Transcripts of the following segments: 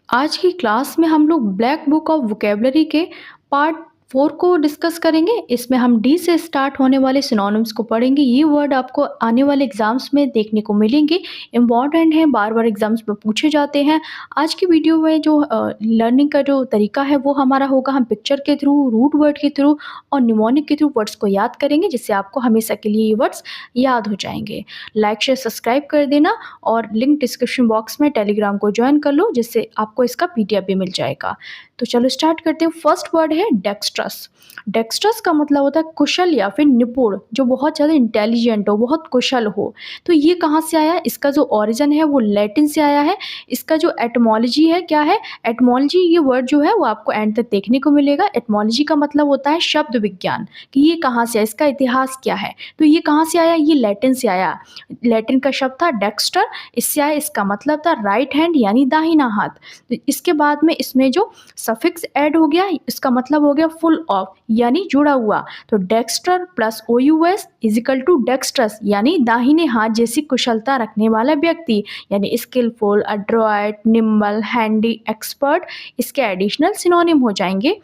आज की क्लास में हम लोग ब्लैक बुक ऑफ वोकेबलरी के पार्ट 4 को डिस्कस करेंगे। इसमें हम डी से स्टार्ट होने वाले सिनोनिम्स को पढ़ेंगे। ये वर्ड आपको आने वाले एग्जाम्स में देखने को मिलेंगे, इम्पॉर्टेंट हैं, बार बार एग्जाम्स में पूछे जाते हैं। आज की वीडियो में जो लर्निंग का जो तरीका है वो हमारा होगा, हम पिक्चर के थ्रू, रूट वर्ड के थ्रू और निमोनिक के थ्रू वर्ड्स को याद करेंगे, जिससे आपको हमेशा के लिए ये वर्ड्स याद हो जाएंगे। लाइक शेयर सब्सक्राइब कर देना और लिंक डिस्क्रिप्शन बॉक्स में टेलीग्राम को ज्वाइन कर लो, जिससे आपको इसका पीडीएफ भी मिल जाएगा। तो चलो स्टार्ट करते हैं। फर्स्ट वर्ड है डेक्स्ट्रस। डेक्स्ट्रस का मतलब होता है कुशल या फिर निपुण, जो बहुत ज़्यादा इंटेलिजेंट हो, बहुत कुशल हो। तो ये कहाँ से आया? इसका जो ओरिजिन है वो लैटिन से आया है। इसका जो एटमोलॉजी है क्या है? एटमोलॉजी, ये वर्ड जो है वो आपको एंड तक देखने को मिलेगा। एटमोलॉजी का मतलब होता है शब्द विज्ञान, कि ये कहाँ से आया, इसका इतिहास क्या है। तो ये कहाँ से आया? ये लैटिन से आया। लैटिन का शब्द था डेक्स्टर, इससे आया। इसका मतलब था राइट हैंड यानी दाहिना हाथ। तो इसके बाद में इसमें जो सफिक्स ऐड हो गया, इसका मतलब हो गया फुल ऑफ यानी जुड़ा हुआ। तो dexter plus OUS is equal to dextrous यानी दाहिने हाथ जैसी कुशलता रखने वाला व्यक्ति, यानी skilful, adroit, nimble, handy, expert. इसके एडिशनल सिनोनिम हो जाएंगे।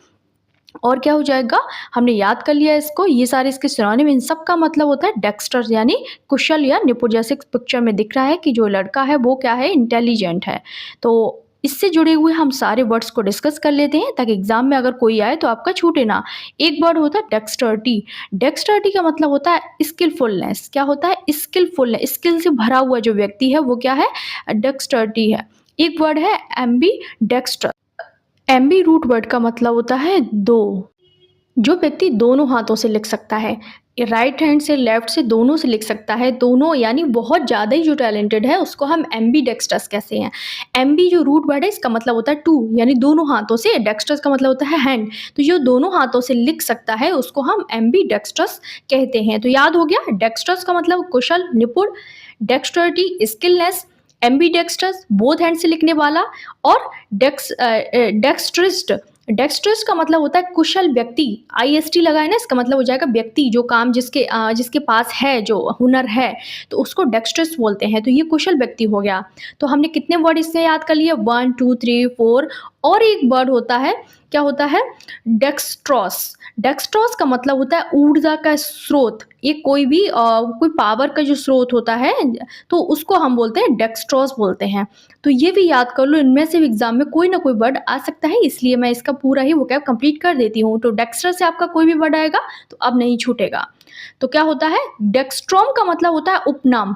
और क्या हो जाएगा? हमने याद कर लिया इसको, ये सारे इसके सिनोनिम, इन सब का मतलब होता है डेक्स्टर यानी कुशल या निपुण। जैसे पिक्चर में दिख रहा है कि जो लड़का है वो क्या है? इंटेलिजेंट है। तो इससे जुड़े हुए हम सारे वर्ड्स को डिस्कस कर लेते हैं, ताकि एग्जाम में अगर कोई आए तो आपका छूटे ना। एक वर्ड होता है डेक्स्टर्टी। डेक्स्टर्टी का मतलब होता है स्किलफुलनेस। क्या होता है? स्किलफुलनेस, स्किल से भरा हुआ जो व्यक्ति है वो क्या है? डेक्स्टर्टी है। एक वर्ड है Aamby Dexter. Aamby root word का मतलब होता है दो, जो व्यक्ति दोनों हाथों से लिख सकता है, राइट हैंड से, लेफ्ट से, दोनों से लिख सकता है। दोनों यानी बहुत ज़्यादा ही जो टैलेंटेड है उसको हम एम्बी डेक्स्टर्स कहते हैं। एम्बी जो रूट वर्ड है इसका मतलब होता है टू, यानी दोनों हाथों से। डेक्स्टर्स का मतलब होता है हैंड, तो जो दोनों हाथों से लिख सकता है उसको हम एम्बी डेक्स्टर्स कहते हैं। तो याद हो गया, डेक्स्टर्स का मतलब कुशल, निपुण, डेक्स्टर्टी स्किलनेस, एम्बी डेक्स्टर्स बोथ हैंड से लिखने वाला, और डेक्स्ट्रिस्ट। डेक्स्ट्रस का मतलब होता है कुशल व्यक्ति। IST लगाए ना, इसका मतलब हो जाएगा व्यक्ति, जो काम जिसके पास है, जो हुनर है, तो उसको डेक्स्ट्रस बोलते हैं। तो ये कुशल व्यक्ति हो गया। तो हमने कितने वर्ड इससे याद कर लिए? 1 2 3 4। और एक वर्ड होता है, क्या होता है? डेक्स्ट्रॉस। डेक्स्ट्रॉस का मतलब होता है ऊर्जा का स्रोत। ये कोई पावर का जो स्रोत होता है, तो उसको हम बोलते हैं डेक्स्ट्रॉस बोलते हैं। तो ये भी याद कर लो, इनमें से एग्जाम में कोई ना कोई वर्ड आ सकता है, इसलिए मैं इसका पूरा ही वोकैब कंप्लीट कर देती हूँ। तो डेक्स्टर से आपका कोई भी वर्ड आएगा तो अब नहीं छूटेगा। तो क्या होता है? डेक्स्ट्रॉम का मतलब होता है उपनाम।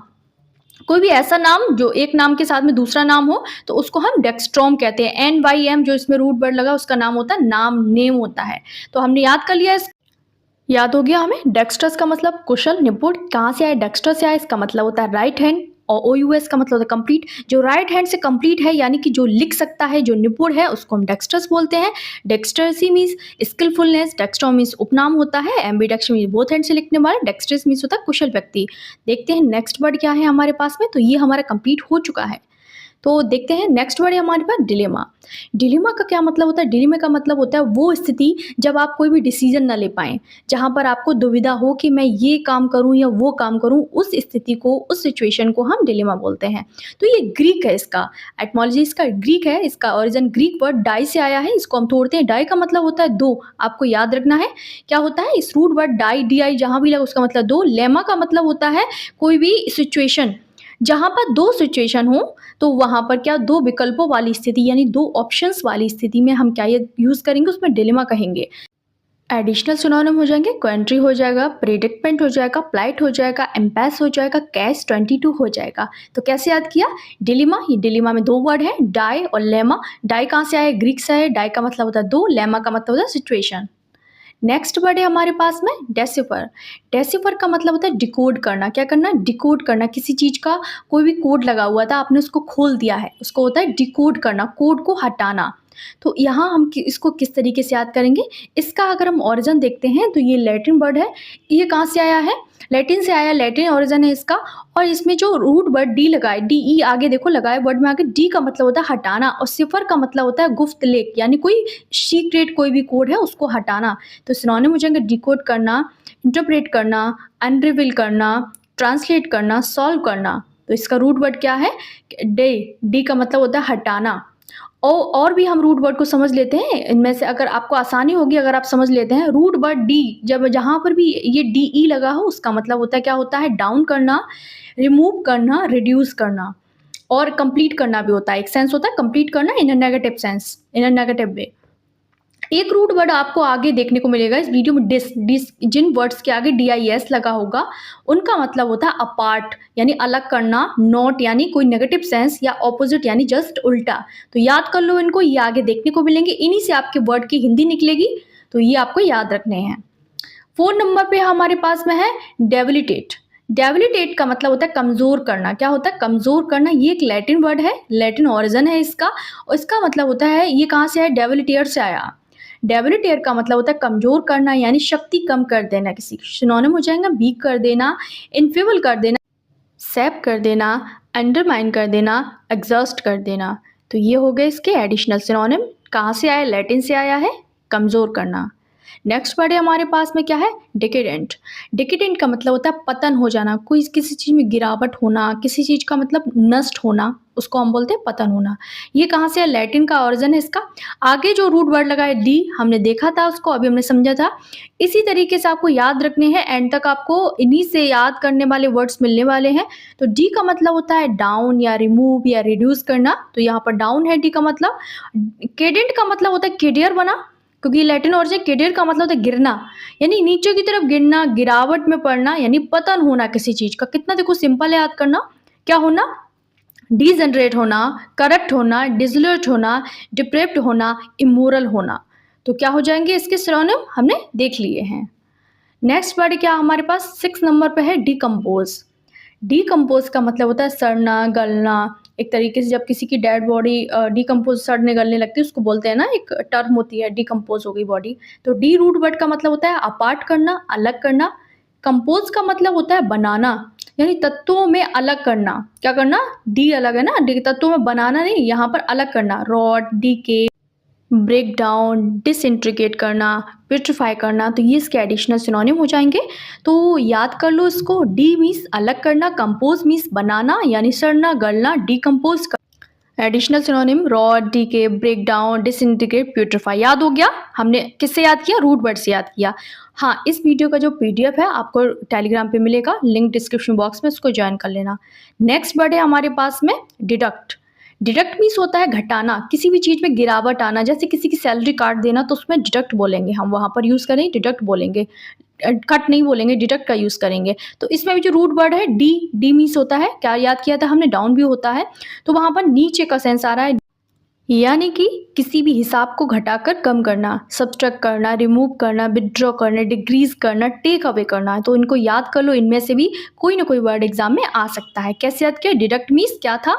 कोई भी ऐसा नाम जो एक नाम के साथ में दूसरा नाम हो, तो उसको हम डेक्स्ट्रॉम कहते हैं। NYM जो इसमें रूट वर्ड लगा उसका नाम होता है नाम, नेम होता है। तो हमने याद कर लिया, याद हो गया हमें। डेक्स्ट्रस का मतलब कुशल, निपुण। कहाँ से आया? डेक्स्टर से आया। इसका मतलब होता है राइट हैंड, और OUS का मतलब होता है कंप्लीट। जो राइट हैंड से कंप्लीट है, यानी कि जो लिख सकता है, जो निपुण है, उसको हम डेक्स्टर्स बोलते हैं। डेक्स्टर्सी मीन्स स्किलफुलनेस। डेक्स्ट्रॉ मीन्स उपनाम होता है। एम्बीडेक्स्टर मीन्स बोथ हैंड से लिखने वाला। डेक्स्ट्रस मीन्स होता है कुशल व्यक्ति। देखते हैं नेक्स्ट वर्ड क्या है हमारे पास में। तो ये हमारा कंप्लीट हो चुका है। तो देखते हैं नेक्स्ट वर्ड है हमारे पास डिलेमा। डिलेमा का क्या मतलब होता है? डिलेमा का मतलब होता है वो स्थिति जब आप कोई भी डिसीजन ना ले पाएँ, जहाँ पर आपको दुविधा हो कि मैं ये काम करूँ या वो काम करूँ। उस स्थिति को, उस सिचुएशन को हम डिलेमा बोलते हैं। तो ये ग्रीक है, इसका एटमोलॉजी इसका ग्रीक है। इसका ओरिजिन ग्रीक वर्ड डाई से आया है। इसको हम तोड़ते हैं। डाई का मतलब होता है दो, आपको याद रखना है। क्या होता है? इस रूट वर्ड डाई, DI जहाँ भी लगा उसका मतलब दो। लेमा का मतलब होता है कोई भी सिचुएशन, जहाँ पर दो सिचुएशन हो, तो वहाँ पर क्या, दो विकल्पों वाली स्थिति, यानी दो ऑप्शंस वाली स्थिति में हम क्या ये यूज़ करेंगे, उसमें डिलेमा कहेंगे। एडिशनल सिनोनिम हो जाएंगे, क्वेंट्री हो जाएगा, प्रेडिक्टमेंट हो जाएगा, प्लाइट हो जाएगा, एम्पैस हो जाएगा, कैश 22 हो जाएगा। तो कैसे याद किया? डिलेमा, ये डिलेमा में दो वर्ड है, डाई और लेमा। डाई कहाँ से आया? ग्रीक से आया। डाई का मतलब होता है दो, लेमा का मतलब होता है सिचुएशन। नेक्स्ट वर्ड है हमारे पास में डेसिफर। डेसिफर का मतलब होता है डिकोड करना। क्या करना? डिकोड करना। किसी चीज़ का कोई भी कोड लगा हुआ था, आपने उसको खोल दिया है, उसको होता है डिकोड करना, कोड को हटाना। तो यहाँ हम इसको किस तरीके से याद करेंगे? इसका अगर हम ओरिजिन देखते हैं तो ये लैटिन वर्ड है। ये कहाँ से आया है? लैटिन से आया, लैटिन ओरिजिन है इसका। और इसमें जो रूट वर्ड डी लगा है, DE आगे देखो लगा है वर्ड में आगे। डी का मतलब होता है हटाना, और सिफर का मतलब होता है गुफ्त लेख, यानी कोई सीक्रेट कोई भी कोड है उसको हटाना। तो सिनोनिम हो जाएंगे डिकोड करना, इंटरप्रेट करना, अनरिवील करना, ट्रांसलेट करना, सॉल्व करना। तो इसका रूट वर्ड क्या है? डी का मतलब होता है हटाना। और भी हम रूट वर्ड को समझ लेते हैं। इनमें से अगर आपको आसानी होगी अगर आप समझ लेते हैं, रूट वर्ड डी, जब जहाँ पर भी ये डी लगा हो उसका मतलब होता है क्या होता है, डाउन करना, रिमूव करना, रिड्यूस करना और कंप्लीट करना भी होता है। एक सेंस होता है कंप्लीट करना in a negative sense, in a negative way. एक रूट वर्ड आपको आगे देखने को मिलेगा इस वीडियो में, डिस डिस जिन वर्ड्स के आगे DIS लगा होगा उनका मतलब होता है अपार्ट यानी अलग करना, नॉट यानी कोई नेगेटिव सेंस, या ऑपोजिट यानी जस्ट उल्टा। तो याद कर लो इनको, ये आगे देखने को मिलेंगे, इन्हीं से आपके वर्ड की हिंदी निकलेगी, तो ये आपको याद रखने हैं। 4 नंबर पे हमारे पास में है डेबिलिटेट। डेबिलिटेट का मतलब होता है कमजोर करना। क्या होता है, कमजोर करना। ये एक लैटिन वर्ड है, लैटिन ओरिजिन है इसका, और इसका मतलब होता है, ये कहाँ से है, डेबिलिटेयर से आया। डेबिलिटेयर का मतलब होता है कमजोर करना यानी शक्ति कम कर देना किसी की। सिनोनिम हो जाएगा वीक कर देना, इनफेबल कर देना, सैप कर देना, अंडरमाइन कर देना, एग्जॉस्ट कर देना। तो ये हो गए इसके एडिशनल सिनोनिम। कहाँ से आया, लैटिन से आया है, कमजोर करना। नेक्स्ट वर्ड है हमारे पास में क्या है, डिकेडेंट। डिकेडेंट का मतलब होता है पतन हो जाना, कोई किसी चीज़ में गिरावट होना, किसी चीज़ का मतलब नष्ट होना, उसको हम बोलते हैं पतन होना। ये कहाँ से है, लैटिन का ओरिजिन है इसका। आगे जो रूट वर्ड लगा है डी, हमने देखा था उसको, अभी हमने समझा था। इसी तरीके से आपको याद रखने हैं, एंड तक आपको इन्हीं से याद करने वाले वर्ड्स मिलने वाले हैं। तो डी का मतलब होता है डाउन या रिमूव या रिड्यूस करना, तो यहाँ पर डाउन है डी का मतलब। केडेंट का मतलब होता है केडियर बना, क्योंकि लैटिन ओरिजिन केडियर का मतलब होता है गिरना, यानी नीचे की तरफ गिरना, गिरावट में पड़ना, यानी पतन होना किसी चीज का। कितना देखो सिंपल है याद करना, क्या होना, डिजनरेट होना, करप्ट होना, डिसोलेट होना, डिप्रेप्ट होना, इमोरल होना। तो क्या हो जाएंगे इसके सिनोनिम, हमने देख लिए हैं। नेक्स्ट वर्ड क्या हमारे पास 6 नंबर पे है, डिकम्पोज। डिकम्पोज का मतलब होता है सड़ना, गलना। एक तरीके से जब किसी की डेड बॉडी डिकम्पोज, सड़ने गलने लगती है, उसको बोलते हैं ना, एक टर्म होती है, डिकम्पोज हो गई बॉडी। तो डी रूट वर्ड का मतलब होता है अपार्ट करना, अलग करना। कंपोज का मतलब होता है बनाना, यानी तत्वों में अलग करना। क्या करना, डी अलग है ना, डी तत्वों में बनाना नहीं, यहाँ पर अलग करना। Rot, decay, break down, disintegrate करना, विट्रीफाई करना। तो ये इसके एडिशनल सिनोनिम हो जाएंगे। तो याद कर लो इसको, डी मीन्स अलग करना, कंपोज मीन्स बनाना यानी सड़ना, गलना, डिकम्पोज कर। Additional synonym rot, decay, break down, disintegrate, putrefy. याद हो गया, हमने किससे याद किया, रूट वर्ड से याद किया। हाँ, इस वीडियो का जो PDF है आपको टेलीग्राम पे मिलेगा, लिंक डिस्क्रिप्शन बॉक्स में, उसको ज्वाइन कर लेना। नेक्स्ट वर्ड है हमारे पास में डिडक्ट। डिडक्ट मीन्स होता है घटाना, किसी भी चीज़ में गिरावट आना। जैसे किसी की सैलरी काट देना, तो उसमें डिडक्ट बोलेंगे हम, वहाँ पर यूज़ करेंगे डिडक्ट बोलेंगे, कट नहीं बोलेंगे, डिडक्ट का यूज़ करेंगे। तो इसमें भी जो रूट वर्ड है डी, डी मीन्स होता है, क्या याद किया था हमने, डाउन भी होता है। तो वहाँ पर नीचे का सेंस आ रहा है, यानी कि किसी भी हिसाब को घटाकर कम करना, सब्ट्रैक्ट करना, रिमूव करना, विदड्रॉ करना, डिक्रीज करना, टेक अवे करना। तो इनको याद कर लो, इनमें से भी कोई ना कोई वर्ड एग्जाम में आ सकता है। कैसे याद किया, डिडक्ट मीन्स क्या था,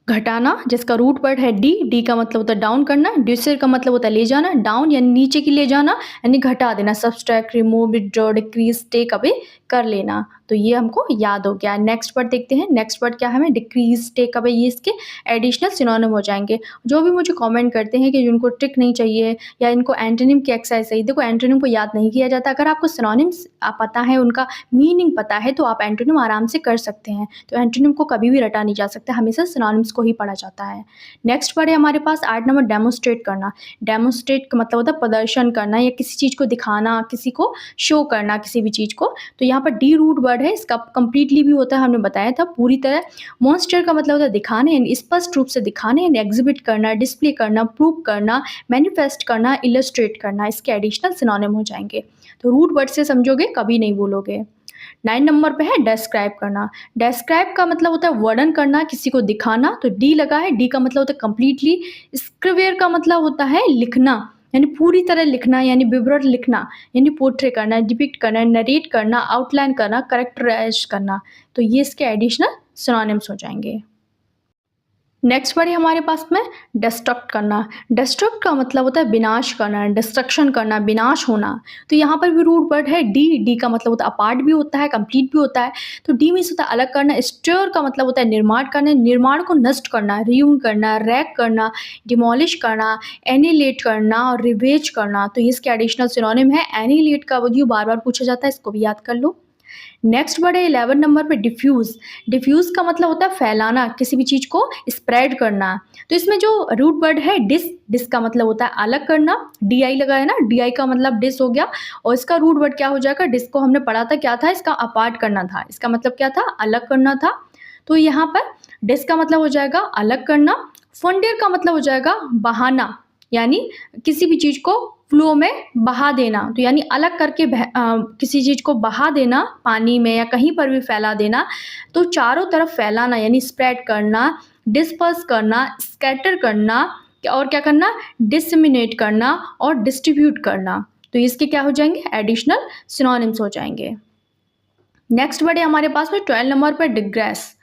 घटाना, जिसका रूट वर्ड है डी। डी का मतलब होता है डाउन करना, डिसर का मतलब होता है ले जाना, डाउन यानी नीचे की ले जाना, यानी घटा देना, subtract, remove, withdraw, decrease, take away कर लेना। तो ये हमको याद हो गया। नेक्स्ट वर्ड देखते हैं, नेक्स्ट वर्ड क्या है, हमें डिक्रीज, टेक अवे, ये इसके एडिशनल सिनोनिम हो जाएंगे। जो भी मुझे कमेंट करते हैं कि जिनको ट्रिक नहीं चाहिए या इनको एंटोनिम की एक्सरसाइज चाहिए, देखो एंटोनिम को याद नहीं किया जाता। अगर आपको सिनोनिम्स पता है, उनका मीनिंग पता है, तो आप एंटोनिम आराम से कर सकते हैं। तो एंटोनिम को कभी भी रटा नहीं जा सकता, हमेशा सिनोनिम्स को ही पढ़ा जाता है। नेक्स्ट वर्ड है हमारे पास 8 नंबर, डेमोस्ट्रेट करना। डेमोस्ट्रेट का मतलब होता है प्रदर्शन करना या किसी चीज़ को दिखाना, किसी को शो करना, किसी भी चीज़ को। तो यहाँ पर डी रूट वर्ड है, इसका कंप्लीटली भी होता है, हमने बताया था पूरी तरह। मॉन्स्टर का मतलब होता है दिखाने, यानी स्पष्ट रूप से दिखाने, यानी एग्जिबिट करना, डिस्प्ले करना, प्रूव करना, मैनिफेस्ट करना, इलस्ट्रेट करना। इसके एडिशनल सिनोनिम हो जाएंगे। तो रूट वर्ड से समझोगे, कभी नहीं भूलोगे। 9 नंबर पे है डेस्क्राइब करना। डेस्क्राइब का मतलब होता है वर्णन करना, किसी को दिखाना। तो डी लगा है, डी का मतलब होता है कंप्लीटली। स्क्रिवेयर का मतलब होता है लिखना, यानी पूरी तरह लिखना, यानी विवरण लिखना, यानी पोर्ट्रे करना, डिपिक्ट करना, नरेट करना, आउटलाइन करना, कैरेक्टराइज करना। तो ये इसके एडिशनल सिनोनिम्स हो जाएंगे। नेक्स्ट वर्ड है हमारे पास में डिस्ट्रक्ट करना। डिस्ट्रक्ट का मतलब होता है विनाश करना, डिस्ट्रक्शन करना, विनाश होना। तो यहाँ पर भी रूट वर्ड है डी। डी का मतलब होता है अपार्ट भी होता है, कंप्लीट भी होता है। तो डी मीन्स होता है अलग करना। स्टेयर का मतलब होता है निर्माण करना, निर्माण को नष्ट करना, रियून करना, रैक करना, डिमोलिश करना, एनिलेट करना और रिवेज करना। तो इसके एडिशनल सिनोनिम है। एनिलेट का वैल्यू बार बार पूछा जाता है, इसको भी याद कर लो। नेक्स्ट वर्ड है 11 नंबर पे डिफ्यूज़। डिफ्यूज़ का मतलब होता है फैलाना, किसी भी चीज़ को स्प्रेड करना। तो इसमें जो रूट वर्ड है डिस, डिस का मतलब होता है अलग करना, डी-आई लगा है ना, डी-आई का मतलब डिस हो गया और इसका रूट वर्ड क्या हो जाएगा, डिस को हमने पढ़ा था क्या था, इसका अपार्ट करना था, इसका मतलब क्या था, अलग करना था। तो यहाँ पर डिस का मतलब हो जाएगा अलग करना, फंडेर का मतलब हो जाएगा बहाना, यानी किसी भी चीज़ को फ्लो में बहा देना, तो यानी अलग करके किसी चीज़ को बहा देना पानी में या कहीं पर भी फैला देना। तो चारों तरफ फैलाना यानी स्प्रेड करना, डिस्पर्स करना, स्कैटर करना और क्या करना, डिसमिनेट करना और डिस्ट्रीब्यूट करना। तो इसके क्या हो जाएंगे, एडिशनल सिनोनिम्स हो जाएंगे। नेक्स्ट वर्ड है हमारे पास में 12 नंबर पर डिग्रेस।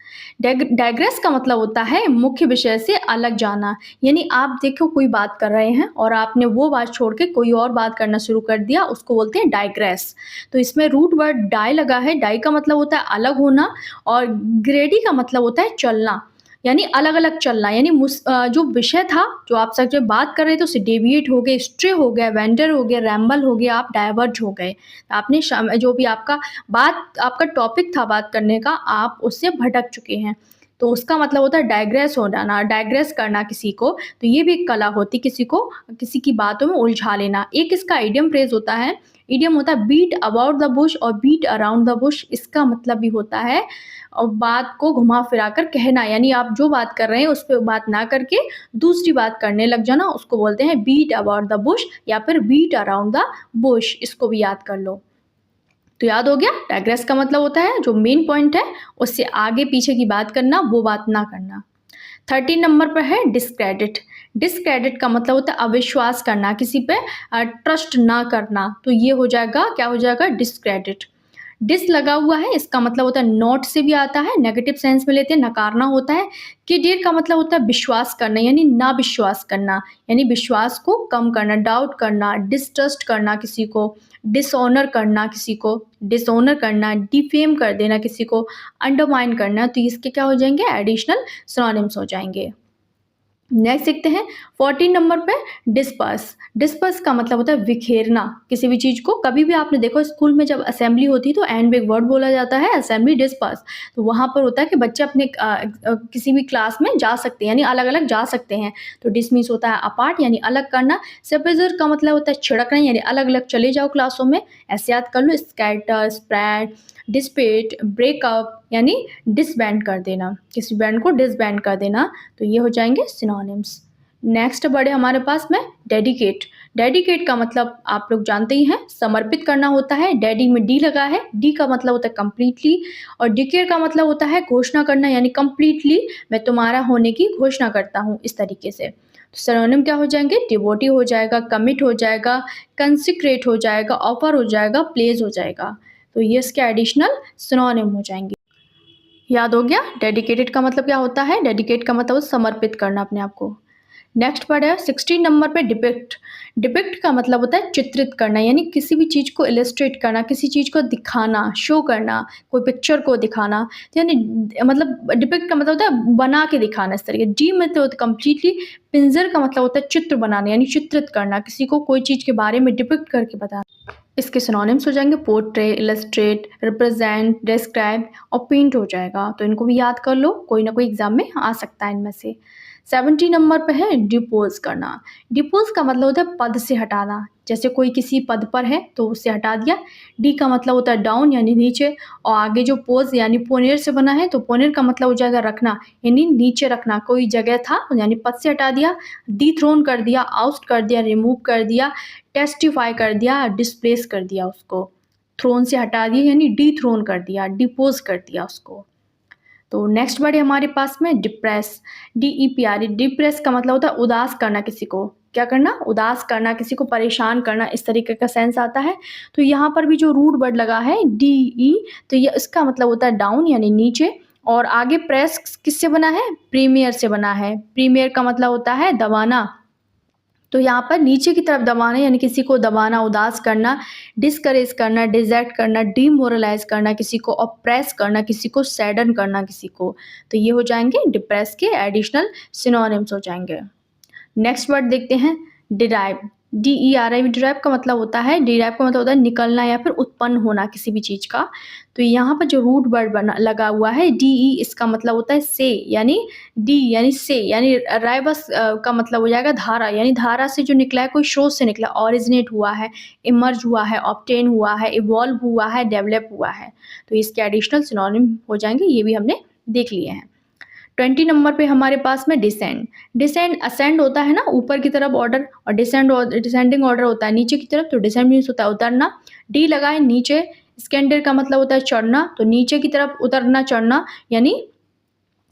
डाइग्रेस का मतलब होता है मुख्य विषय से अलग जाना, यानी आप देखो कोई बात कर रहे हैं और आपने वो बात छोड़ के कोई और बात करना शुरू कर दिया, उसको बोलते हैं डाइग्रेस। तो इसमें रूट वर्ड डाई लगा है, डाई का मतलब होता है अलग होना और ग्रेडी का मतलब होता है चलना, यानी अलग अलग चलना, यानी जो विषय था जो आप सब जब बात कर रहे थे उससे डेविएट हो गए, स्ट्रे हो गया, वेंडर हो गया, रैम्बल हो गया, आप डाइवर्ज हो गए, आपने जो भी आपका टॉपिक था बात करने का, आप उससे भटक चुके हैं। तो उसका मतलब होता है डाइग्रेस हो जाना, डाइग्रेस करना किसी को। तो ये भी एक कला होती, किसी को किसी की बातों में उलझा लेना। एक इसका इडियम फ्रेज होता है, इडियम होता है बीट अबाउट द बुश और बीट अराउंड द बुश। इसका मतलब भी होता है और बात को घुमा फिरा कर कहना, यानी आप जो बात कर रहे हैं उस पर बात ना करके दूसरी बात करने लग जाना, उसको बोलते हैं बीट अबाउट द बुश या फिर बीट अराउंड द बुश। इसको भी याद कर लो। तो याद हो गया, डाइग्रेस का मतलब होता है जो मेन पॉइंट है उससे आगे पीछे की बात करना, वो बात ना करना। 13 नंबर पर है डिस्क्रेडिट। डिस्क्रेडिट का मतलब होता है अविश्वास करना, किसी पे ट्रस्ट ना करना। तो ये हो जाएगा, क्या हो जाएगा, डिस्क्रेडिट। डिस लगा हुआ है, इसका मतलब होता है नॉट से भी आता है, नेगेटिव सेंस में लेते हैं, नकारना होता है। क्रेडिट का मतलब होता है विश्वास करना, यानी ना विश्वास करना, यानी विश्वास को कम करना, डाउट करना, डिस्ट्रस्ट करना किसी को, डिसऑनर करना किसी को, डिसऑनर करना, डिफेम कर देना किसी को, अंडरमाइन करना। तो इसके क्या हो जाएंगे, एडिशनल सिनोनिम्स हो जाएंगे। नेक्स्ट देखते हैं 14 नंबर पे डिस्पर्स। डिस्पर्स का मतलब होता है बिखेरना किसी भी चीज़ को। कभी भी आपने देखो स्कूल में जब असेंबली होती है तो एंड में एक वर्ड बोला जाता है असेंबली डिस्पर्स। तो वहाँ पर होता है कि बच्चे अपने किसी भी क्लास में जा सकते हैं, यानी अलग अलग जा सकते हैं। तो डिसमिस होता है अपार्ट, यानी अलग करना। सेपरेट का मतलब होता है छिड़कना, यानी अलग अलग चले जाओ क्लासों में। ऐसे याद कर लो, स्कैटर, स्प्रेड, डिस्पेट, ब्रेकअप, यानी डिसबैंड कर देना, किसी बैंड को डिसबैंड कर देना। तो ये हो जाएंगे सिनोनिम्स। नेक्स्ट वर्ड है हमारे पास में डेडिकेट। डेडिकेट का मतलब आप लोग जानते ही हैं, समर्पित करना होता है। डेडी में डी लगा है, डी का मतलब होता है कंप्लीटली और डिक्लेयर का मतलब होता है घोषणा करना, यानी कंप्लीटली मैं तुम्हारा होने की घोषणा करता हूँ, इस तरीके से। तो सिनोनिम क्या हो जाएंगे, डिवोटी हो जाएगा, कमिट हो जाएगा, कंसिक्रेट हो जाएगा, ऑफर हो जाएगा, प्लेज हो जाएगा। तो ये इसके एडिशनल सिनोनिम हो जाएंगे। याद हो गया, डेडिकेटेड का मतलब क्या होता है, डेडिकेट का मतलब समर्पित करना अपने आप को। नेक्स्ट वर्ड है 16 नंबर पे डिपिक्ट। डिपिक्ट का मतलब होता है चित्रित करना, यानी किसी भी चीज़ को इलस्ट्रेट करना, किसी चीज़ को दिखाना, शो करना, कोई पिक्चर को दिखाना। तो यानी मतलब डिपिक्ट का मतलब होता है बना के दिखाना, इस तरीके। डी में तो कम्प्लीटली। पिंजर का मतलब होता है चित्र बनाना, यानी चित्रित करना, किसी को कोई चीज़ के बारे में डिपिक्ट करके बताना। इसके सिनोनिम्स हो जाएंगे पोर्ट्रे, इलस्ट्रेट, रिप्रेजेंट, डिस्क्राइब और पेंट हो जाएगा। तो इनको भी याद कर लो, कोई ना कोई एग्जाम में आ सकता है इनमें से। 70 नंबर पे है डिपोज करना। डिपोज का मतलब होता है पद से हटाना, जैसे कोई किसी पद पर है तो उससे हटा दिया। डी का मतलब होता है डाउन, यानी नीचे। और आगे जो पोज यानी पोनेर से बना है, तो पोनेर का मतलब हो जाएगा रखना, यानी नीचे रखना। कोई जगह था यानी पद से हटा दिया, डिथ्रोन कर दिया, आउस्ट कर दिया, रिमूव कर दिया, टेस्टिफाई कर दिया, डिस्प्लेस कर दिया उसको। थ्रोन से हटा दिया यानी डिथ्रोन कर दिया, डिपोज कर दिया उसको। तो नेक्स्ट वर्ड है हमारे पास में डिप्रेस। DEPRE। डिप्रेस का मतलब होता है उदास करना किसी को। क्या करना, उदास करना, किसी को परेशान करना, इस तरीके का सेंस आता है। तो यहाँ पर भी जो रूट वर्ड लगा है DE, तो ये इसका मतलब होता है डाउन, यानी नीचे। और आगे प्रेस किससे बना है, प्रीमियर से बना है। प्रीमियर का मतलब होता है दबाना। तो यहाँ पर नीचे की तरफ दबाना, यानी किसी को दबाना, उदास करना, डिस्करेज करना, डिजेक्ट करना, डीमोरलाइज करना किसी को, और प्रेस करना किसी को, सैडन करना किसी को। तो ये हो जाएंगे डिप्रेस के एडिशनल सिनोनिम्स हो जाएंगे। नेक्स्ट वर्ड देखते हैं डिराइव। DERIVE डिराइव का मतलब होता है, डिराइव का मतलब होता है निकलना या फिर उत्पन्न होना किसी भी चीज़ का। तो यहाँ पर जो रूट वर्ड बना लगा हुआ है DE, इसका मतलब होता है से, यानी डी यानी से, यानी राइबस का मतलब हो जाएगा धारा, यानी धारा से जो निकला है, कोई स्रोत से निकला, ओरिजिनेट हुआ है, इमर्ज हुआ है, ऑब्टेन हुआ है, इवॉल्व हुआ है, डेवलप हुआ है। तो इसके एडिशनल सिनोनिम हो जाएंगे, ये भी हमने देख लिए हैं। 20 नंबर पे हमारे पास में डिसेंड। डिसेंड असेंड होता है ना, ऊपर की तरफ ऑर्डर, और डिसेंडिंग ऑर्डर होता है नीचे की तरफ, तो डिसेंड मीन्स होता है उतरना। डी लगाए नीचे, स्केंडर का मतलब होता है चढ़ना, तो नीचे की तरफ उतरना, चढ़ना, यानी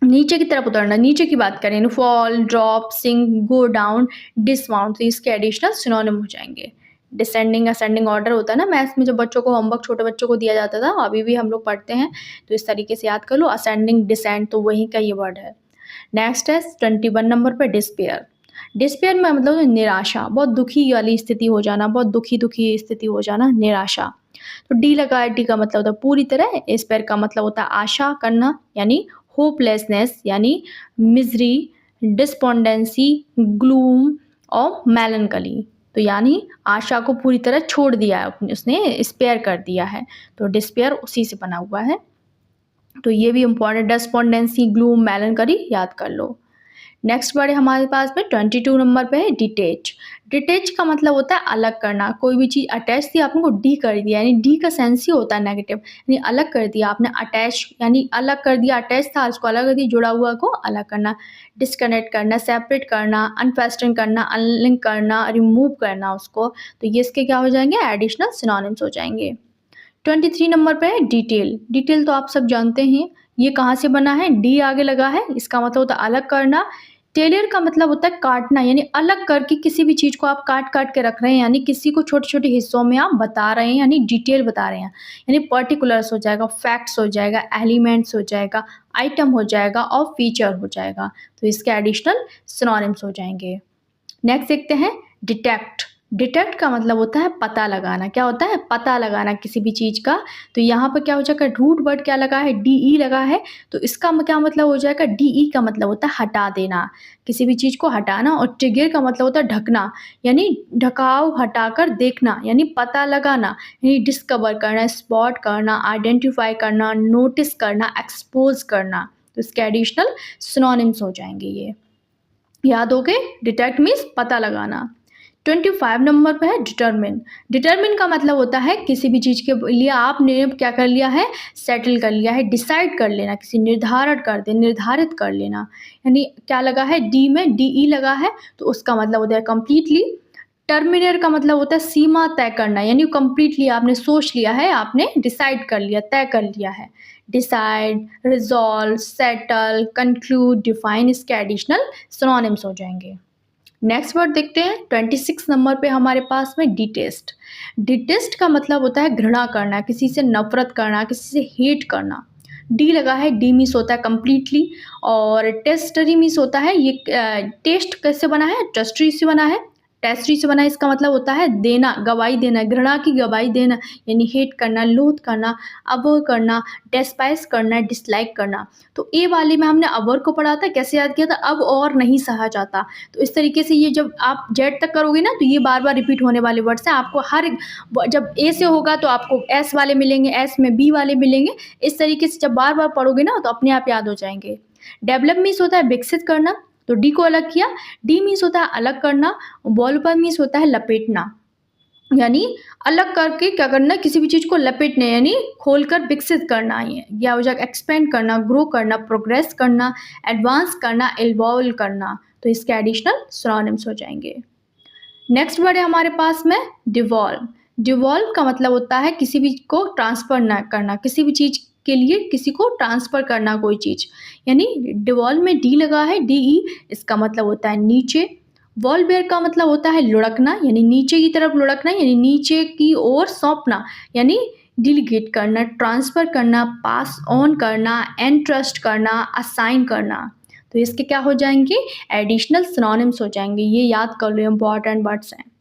नीचे की तरफ उतरना। नीचे की बात करें, fall, drop, sink, go down, dismount, तो इसके एडिशनल सिनोनिम हो जाएंगे। डिसेंडिंग असेंडिंग ऑर्डर होता है ना, मैथ्स में जब बच्चों को होमवर्क छोटे बच्चों को दिया जाता था, अभी भी हम लोग पढ़ते हैं, तो इस तरीके से याद कर लो। असेंडिंग, डिसेंड, तो वही का ये वर्ड है। नेक्स्ट है 21 नंबर पर डिस्पेयर। डिस्पेयर में मतलब निराशा, बहुत दुखी वाली स्थिति हो जाना, बहुत दुखी स्थिति हो जाना, निराशा। तो डी लगा है, डी का मतलब होता है पूरी तरह, स्पेयर का मतलब होता है आशा करना, यानी होपलेसनेस, यानी मिजरी, डिस्पोंडेंसी, ग्लूम और मेलनकली। तो यानी आशा को पूरी तरह छोड़ दिया है उसने स्पेयर कर दिया है, तो डिस्पेयर उसी से बना हुआ है। तो ये भी इंपॉर्टेंट, डिस्पोंडेंसी, ग्लूम, मेलनकली याद कर लो। नेक्स्ट वर्ड है हमारे पास में 22 नंबर पे है डिटेच। डिटेच का मतलब होता है अलग करना, कोई भी चीज़ अटैच थी आपने को डी कर दिया, यानी डी का सेंस ही होता है नेगेटिव, यानी अलग कर दिया आपने, अटैच यानी अलग कर दिया, अटैच था उसको अलग कर दिया, जुड़ा हुआ को अलग करना। डिस्कनेक्ट करना, सेपरेट करना, अनफेस्टन करना, अनलिंक करना, रिमूव करना उसको, तो ये इसके क्या हो जाएंगे, एडिशनल सिनोनिम्स हो जाएंगे। 23 नंबर पे है डिटेल। डिटेल तो आप सब जानते हैं, ये कहाँ से बना है, डी आगे लगा है, इसका मतलब होता है अलग करना। टेलर का मतलब होता है काटना, यानी अलग करके किसी भी चीज़ को आप काट काट के रख रहे हैं, यानी किसी को छोटे छोटे हिस्सों में आप बता रहे हैं, यानी डिटेल बता रहे हैं, यानी पर्टिकुलर्स हो जाएगा, फैक्ट्स हो जाएगा, एलिमेंट्स हो जाएगा, आइटम हो जाएगा और फीचर हो जाएगा, तो इसके एडिशनल सिनोनिम्स हो जाएंगे। नेक्स्ट देखते हैं डिटेक्ट। डिटेक्ट का मतलब होता है पता लगाना, क्या होता है, पता लगाना किसी भी चीज़ का। तो यहाँ पर क्या हो जाएगा, रूट वर्ड क्या लगा है, DE लगा है, तो इसका क्या मतलब हो जाएगा, DE का मतलब होता है हटा देना, किसी भी चीज़ को हटाना। और ट्रिगर का मतलब होता है ढकना, यानी ढकाव हटाकर देखना, यानी पता लगाना, यानी डिस्कवर करना, स्पॉट करना, आइडेंटिफाई करना, नोटिस करना, एक्सपोज करना, तो इसके एडिशनल सिनोनिम्स हो जाएंगे ये, याद हो गए। डिटेक्ट मीन्स पता लगाना। 25 नंबर पे है डिटरमिन। डिटरमिन का मतलब होता है किसी भी चीज़ के लिए आपने क्या कर लिया है, सेटल कर लिया है, डिसाइड कर लेना, किसी निर्धारण कर दे, निर्धारित कर लेना, यानी क्या लगा है, डी में DE लगा है, तो उसका मतलब होता है कंप्लीटली। टर्मिनेट का मतलब होता है सीमा तय करना, यानी कंप्लीटली आपने सोच लिया है, आपने डिसाइड कर लिया, तय कर लिया है। Decide, resolve, settle, conclude, define, इसके एडिशनल सिनोनिम्स हो जाएंगे। नेक्स्ट वर्ड देखते हैं 26 नंबर पे हमारे पास में डिटेस्ट। डिटेस्ट का मतलब होता है घृणा करना, किसी से नफरत करना, किसी से हेट करना। डी लगा है, डी मीन्स होता है कंप्लीटली, और टेस्टरी मीन्स होता है, ये टेस्ट कैसे बना है, टेस्टरी से बना है, टेस्टरी से बना है, इसका मतलब होता है देना, गवाही देना, घृणा की गवाही देना, यानी हेट करना, लोथ करना, अवॉय करना, डेस्पाइस करना, डिसलाइक करना। तो ए वाले में हमने अवर को पढ़ा था, कैसे याद किया था, अब और नहीं सहा जाता। तो इस तरीके से ये जब आप जेड तक करोगे ना, तो ये बार बार रिपीट होने वाले वर्ड्स हैं, आपको हर जब ए से होगा तो आपको एस वाले मिलेंगे, एस में बी वाले मिलेंगे, इस तरीके से जब बार बार पढ़ोगे ना तो अपने आप याद हो जाएंगे। डेवलप मीन्स होता है विकसित करना, तो डी को अलग किया। डी मीन्स होता है अलग करना, वॉल्पर मीन्स होता है लपेटना, यानी अलग करके क्या करना, किसी भी चीज़ को लपेटना, यानी खोलकर विकसित करना, या हो जाएगा एक्सपेंड करना, ग्रो करना, प्रोग्रेस करना, एडवांस करना, इवॉल्व करना, तो इसके एडिशनल सिनोनिम्स हो जाएंगे। नेक्स्ट वर्ड है हमारे पास में डिवॉल्व। डिवॉल्व का मतलब होता है किसी भी को ट्रांसफ़र ना करना, किसी भी चीज़ के लिए किसी को ट्रांसफ़र करना कोई चीज़, यानी डिवॉल्व में डी लगा है, DE, इसका मतलब होता है नीचे। वॉल्वेयर का मतलब होता है लुढ़कना, यानी नीचे की तरफ लुढ़कना, यानी नीचे की ओर सौंपना, यानी डिलीगेट करना, ट्रांसफ़र करना, पास ऑन करना, एंट्रस्ट करना, असाइन करना, तो इसके क्या हो जाएंगे, एडिशनल सिनोनिम्स हो जाएंगे, ये याद कर लो, इंपॉर्टेंट वर्ड्स हैं।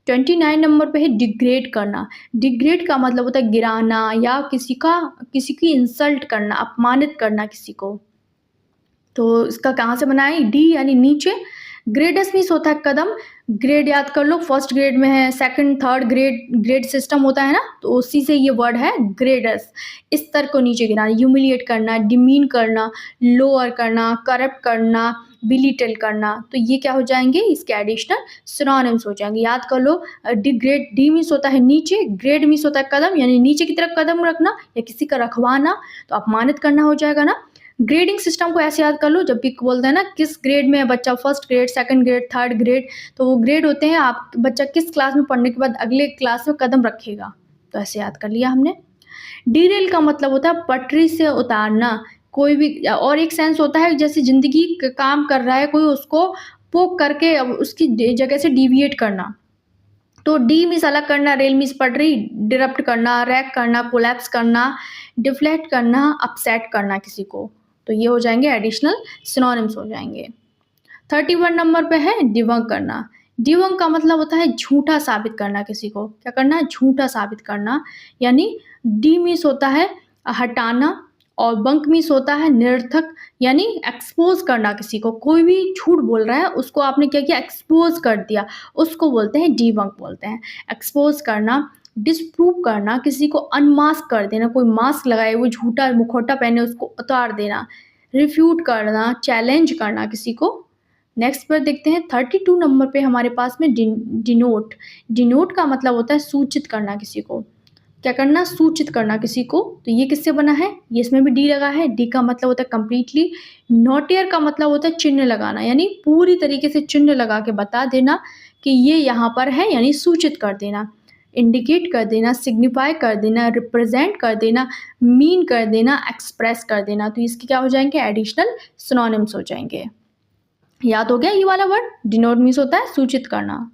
29 नंबर पे है डिग्रेड करना। डिग्रेड का मतलब होता है गिराना, या किसी की इंसल्ट करना, अपमानित करना किसी को। तो इसका कहाँ से बना है, डी यानी नीचे, ग्रेडस मीन्स होता है कदम। ग्रेड याद कर लो, फर्स्ट ग्रेड में है, सेकंड थर्ड ग्रेड सिस्टम होता है ना, तो उसी से ये वर्ड है ग्रेडस। स्तर को नीचे गिराना, ह्यूमिलिएट करना, डिमीन करना, लोअर करना, करप्ट करना, बिलिटल करना, तो ये क्या हो जाएंगे, इसके एडिशनल सिनोनिम्स हो जाएंगे। याद कर लो, ग्रेड डी मीन्स होता है नीचे, ग्रेड मीन्स होता है कदम, यानी नीचे की तरफ कदम रखना या किसी का रखवाना, तो अपमानित करना हो जाएगा ना। ग्रेडिंग सिस्टम को ऐसे याद कर लो, जब भी बोलते हैं ना किस ग्रेड में है बच्चा, first grade, second grade, third grade, तो वो ग्रेड होते हैं आप बच्चा किस क्लास में पढ़ने के बाद अगले क्लास में कदम रखेगा, तो ऐसे याद कर लिया हमने। डीरेल का मतलब होता है पटरी से उतारना, कोई भी, और एक सेंस होता है जैसे जिंदगी काम कर रहा है कोई, उसको पोक करके अब उसकी जगह से डिविएट करना। तो डी मीन्स अलग करना, रेल मीन्स पटरी, डिरप्ट करना, रैक करना, कोलैप्स करना, डिफ्लेक्ट करना, अपसेट करना किसी को, तो ये हो जाएंगे एडिशनल सिनोनिम्स हो जाएंगे। 31 नंबर पे है डिबंक करना। डिबंक का मतलब होता है झूठा साबित करना किसी को, क्या करना है, झूठा साबित करना, यानी डी मीन्स होता है हटाना और बंक मीन्स होता है निरर्थक, यानी एक्सपोज करना किसी को, कोई भी झूठ बोल रहा है उसको आपने क्या किया, एक्सपोज कर दिया, उसको बोलते हैं डिबंक बोलते हैं। एक्सपोज करना, डिसप्रूव करना, किसी को अनमास्क कर देना, कोई मास्क लगाए हुए झूठा मुखौटा पहने उसको उतार देना। रिफ्यूट करना, चैलेंज करना किसी को। नेक्स्ट पर देखते हैं 32 नंबर पे हमारे पास में डिनोट। डिनोट का मतलब होता है सूचित करना किसी को, क्या करना, सूचित करना किसी को, तो ये किससे बना है, ये इसमें भी डी लगा है। डी का मतलब होता है कंप्लीटली। नोटियर का मतलब होता है चिन्ह लगाना, यानी पूरी तरीके से चिन्ह लगा के बता देना कि ये यहाँ पर है, यानी सूचित कर देना, इंडिकेट कर देना, सिग्निफाई कर देना, रिप्रेजेंट कर देना, मीन कर देना, एक्सप्रेस कर देना, तो इसके क्या हो जाएंगे, एडिशनल सिनोनिम्स हो जाएंगे। याद हो गया ये वाला वर्ड, डिनोट मीन्स होता है सूचित करना।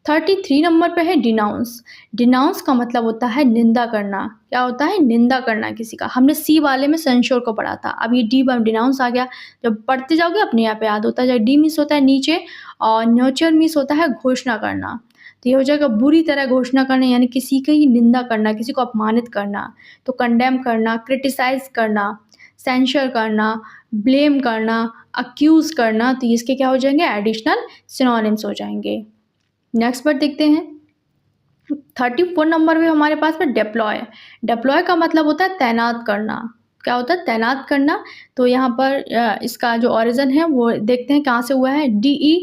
33 नंबर पे है डिनाउंस। डिनाउंस का मतलब होता है निंदा करना, क्या होता है, निंदा करना किसी का। हमने सी वाले में सेंश्योर को पढ़ा था, अब ये डी में डिनाउंस आ गया, जब पढ़ते जाओगे अपने यहाँ पे याद होता है। डी मीन्स होता है नीचे और न्योचर मीन्स होता है घोषणा करना, तो ये हो जाएगा बुरी तरह घोषणा करना, यानी किसी की ही निंदा करना, किसी को अपमानित करना। तो कंडेम करना, क्रिटिसाइज करना, सेंशर करना, ब्लेम करना, अक्यूज करना, तो इसके क्या हो जाएंगे, एडिशनल सिनोनिम्स हो जाएंगे। नेक्स्ट वर्ड देखते हैं 34 नंबर पे हमारे पास में डिप्लॉय। डिप्लॉय का मतलब होता है तैनात करना, क्या होता है, तैनात करना। तो यहाँ पर इसका जो ओरिजिन है वो देखते हैं कहाँ से हुआ है, DE,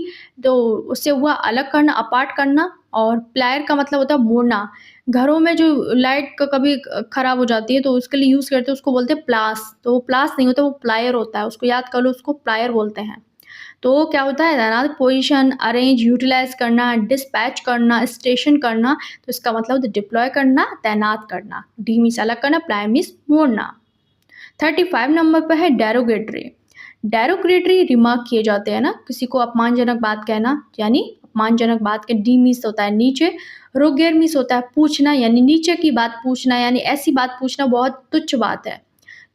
तो उससे हुआ अलग करना, अपार्ट करना। और प्लायर का मतलब होता है मोड़ना, घरों में जो लाइट का कभी खराब हो जाती है तो उसके लिए यूज़ करते हैं, उसको बोलते हैं प्लास, तो वो प्लास नहीं होता, वो प्लायर होता है, उसको याद कर लो, उसको प्लायर बोलते हैं। तो क्या होता है, तैनात, पोजीशन, अरेंज, यूटिलाइज करना, डिस्पैच करना, स्टेशन करना, तो इसका मतलब होता है डिप्लॉय करना, तैनात करना। डी मीन्स अलग करना, प्लाई मीन्स मोड़ना। 35 नंबर पर है डेरोगेटरी। डेरोगेटरी रिमार्क किए जाते हैं ना, किसी को अपमानजनक बात कहना, यानी अपमानजनक बात के। डी मीन्स होता है नीचे, रोगेर मीन्स होता है पूछना, यानी नीचे की बात पूछना, यानी ऐसी बात पूछना बहुत तुच्छ बात है।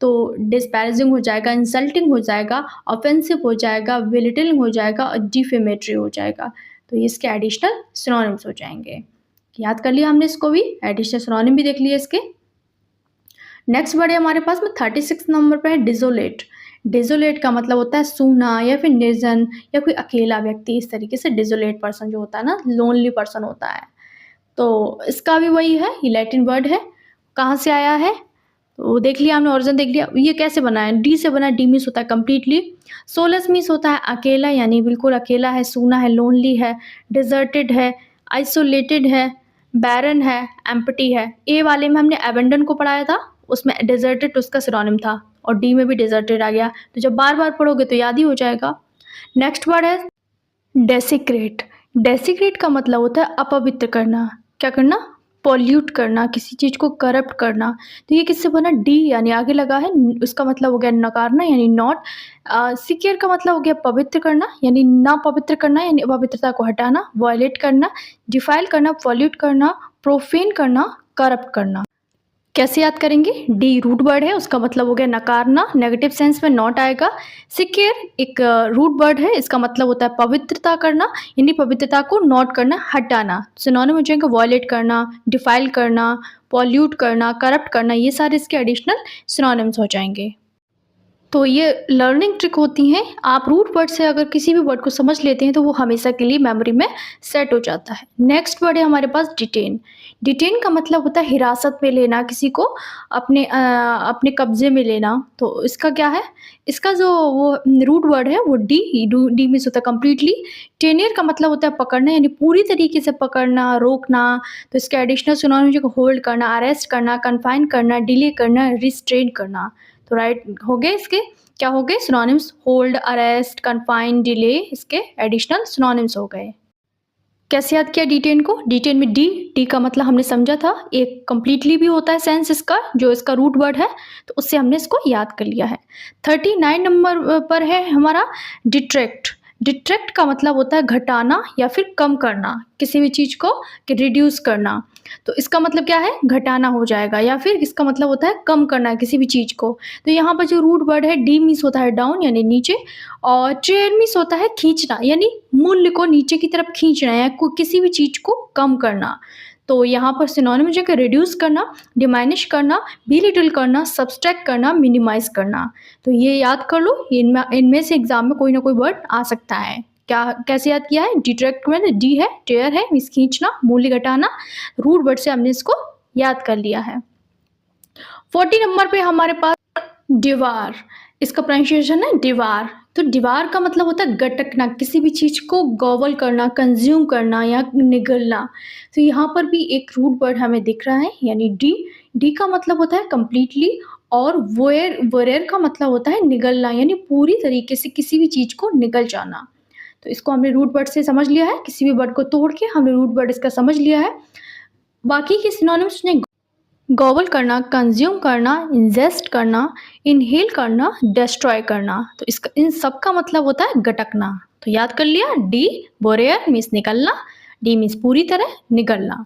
तो डिस्पैरेजिंग हो जाएगा, इंसल्टिंग हो जाएगा, ऑफेंसिव हो जाएगा, विलिटलिंग हो जाएगा और डिफेमेटरी हो जाएगा, तो इसके एडिशनल सिनोनिम्स हो जाएंगे। याद कर लिया हमने इसको भी, एडिशनल सिनोनिम भी देख लिए इसके। नेक्स्ट वर्ड है हमारे पास में 36 नंबर पर है डिजोलेट। डिजोलेट का मतलब होता है सूना या फिर निर्जन या कोई अकेला व्यक्ति, इस तरीके से डिजोलेट पर्सन जो होता है ना, लोनली पर्सन होता है। तो इसका भी वही है, ये लैटिन वर्ड है, कहाँ से आया है, तो देख लिया हमने, ओरिजिन देख लिया। ये कैसे बना है, डी से बना है, डी मीन्स होता है कम्प्लीटली। सोलस मीन्स होता है अकेला, यानी बिल्कुल अकेला है, सूना है, लोनली है, डिजर्टेड है, आइसोलेटेड है, बैरन है, एम्प्टी है। ए वाले में हमने एबेंडन को पढ़ाया था, उसमें डिजर्टेड उसका सिनोनिम था, और डी में भी डिजर्टेड आ गया, तो जब बार बार पढ़ोगे तो याद ही हो जाएगा। नेक्स्ट वर्ड है डेसिक्रेट। डेसिक्रेट का मतलब होता है अपवित्र करना, क्या करना, पॉल्यूट करना, किसी चीज़ को करप्ट करना। तो ये किससे बना, डी, यानी आगे लगा है, उसका मतलब हो गया नकारना, यानी नॉट। सिक्योर का मतलब हो गया पवित्र करना, यानी ना पवित्र करना, यानी अपवित्रता को हटाना, वायलेट करना, डिफाइल करना, पॉल्यूट करना, प्रोफेन करना, करप्ट करना। कैसे याद करेंगे, डी रूट वर्ड है, उसका मतलब हो गया नकारना, नेगेटिव सेंस में नॉट आएगा। सिक्योर एक रूट वर्ड है, इसका मतलब होता है पवित्रता करना, यानी पवित्रता को नॉट करना, हटाना। सिनोनिम हो जाएगा वॉयलेट करना, डिफाइल करना, पॉल्यूट करना, करप्ट करना, ये सारे इसके एडिशनल सिनोनिम्स हो जाएंगे। तो ये लर्निंग ट्रिक होती हैं। आप रूट वर्ड से अगर किसी भी वर्ड को समझ लेते हैं तो वो हमेशा के लिए मेमोरी में सेट हो जाता है। नेक्स्ट वर्ड है हमारे पास डिटेन। डिटेन का मतलब होता है हिरासत में लेना, किसी को अपने कब्जे में लेना। तो इसका क्या है, इसका जो वो रूट वर्ड है वो डी मीन्स होता है कंप्लीटली। टेनियर का मतलब होता है पकड़ना, यानी पूरी तरीके से पकड़ना, रोकना। तो इसके एडिशनल सिनोनिम को होल्ड करना, अरेस्ट करना, कन्फाइन करना, डिले करना, रिस्ट्रेन करना। तो राइट हो गए इसके, क्या हो गए synonyms, hold, arrest, confine, delay, इसके एडिशनल सिनोनिम्स हो गए। कैसे याद किया डिटेन को, डिटेन में डी का मतलब हमने समझा था, एक कंप्लीटली भी होता है सेंस इसका, जो इसका रूट वर्ड है, तो उससे हमने इसको याद कर लिया है। 39 नंबर पर है हमारा डिट्रैक्ट। डिट्रैक्ट का मतलब होता है घटाना या फिर कम करना, किसी भी चीज़ को रिड्यूस करना। तो इसका मतलब क्या है, घटाना हो जाएगा, या फिर इसका मतलब होता है कम करना किसी भी चीज़ को। तो यहाँ पर जो रूट वर्ड है डी मीन्स होता है डाउन यानी नीचे, और ट्रेन मीन्स होता है खींचना, यानी मूल्य को नीचे की तरफ खींचना या किसी भी चीज़ को कम करना। तो यहाँ पर सिनोनिम जो है रिड्यूस करना, डिमाइनिश करना, बिलिटल करना, सब्सट्रैक्ट करना, मिनिमाइज करना। तो ये याद कर लो, इनमें से एग्जाम में कोई ना कोई वर्ड आ सकता है। क्या कैसे याद किया है, डिट्रैक्ट में डी है, टेयर है मीन्स खींचना, मूल्य घटाना, रूट वर्ड से हमने इसको याद कर लिया है। 40 नंबर पे हमारे पास दीवार, इसका प्रोनाउंसिएशन है दीवार। तो दीवार का मतलब होता है गटकना, किसी भी चीज़ को गॉवल करना, कंज्यूम करना या निगलना। तो यहाँ पर भी एक रूट वर्ड हमें दिख रहा है, यानी डी का मतलब होता है कंप्लीटली, और वोरेर का मतलब होता है निगलना, यानी पूरी तरीके से किसी भी चीज़ को निगल जाना। तो इसको हमने रूट वर्ड से समझ लिया है, किसी भी वर्ड को तोड़ के हमने रूट वर्ड इसका समझ लिया है। बाकी के सिनोनिम्स ने गॉबल करना, कंज्यूम करना, इंजेस्ट करना, इनहेल करना, डिस्ट्रॉय करना। तो इसका इन सब का मतलब होता है गटकना। तो याद कर लिया, डी बोरेयर मीन्स निकलना, डी मीन्स पूरी तरह निकलना।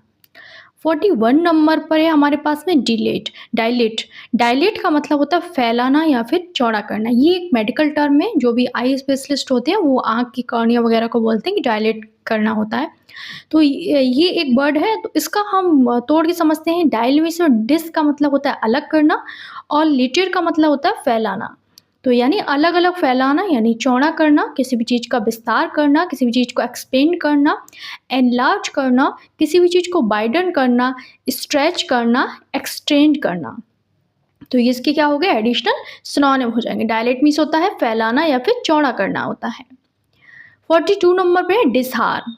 41 नंबर पर है हमारे पास में डायलेट। डायलेट का मतलब होता है फैलाना या फिर चौड़ा करना। ये एक मेडिकल टर्म है, जो भी आई स्पेशलिस्ट होते हैं वो आँख की कॉर्निया वगैरह को बोलते हैं कि डायलेट करना होता है। तो ये एक वर्ड है, तो इसका हम तोड़ के समझते हैं। डायल में से डिस का मतलब होता है अलग करना, और लिटर का मतलब होता है फैलाना। तो यानी अलग अलग फैलाना, यानी चौड़ा करना, किसी भी चीज़ का विस्तार करना, किसी भी चीज़ को एक्सपेंड करना, एनलार्ज करना, किसी भी चीज़ को वाइडन करना, स्ट्रेच करना, एक्सटेंड करना। तो ये इसके क्या हो गए, एडिशनल सिनोनिम हो जाएंगे। डायलेट मीन्स होता है फैलाना या फिर चौड़ा करना होता है। 42 नंबर पे है डिसआर्म।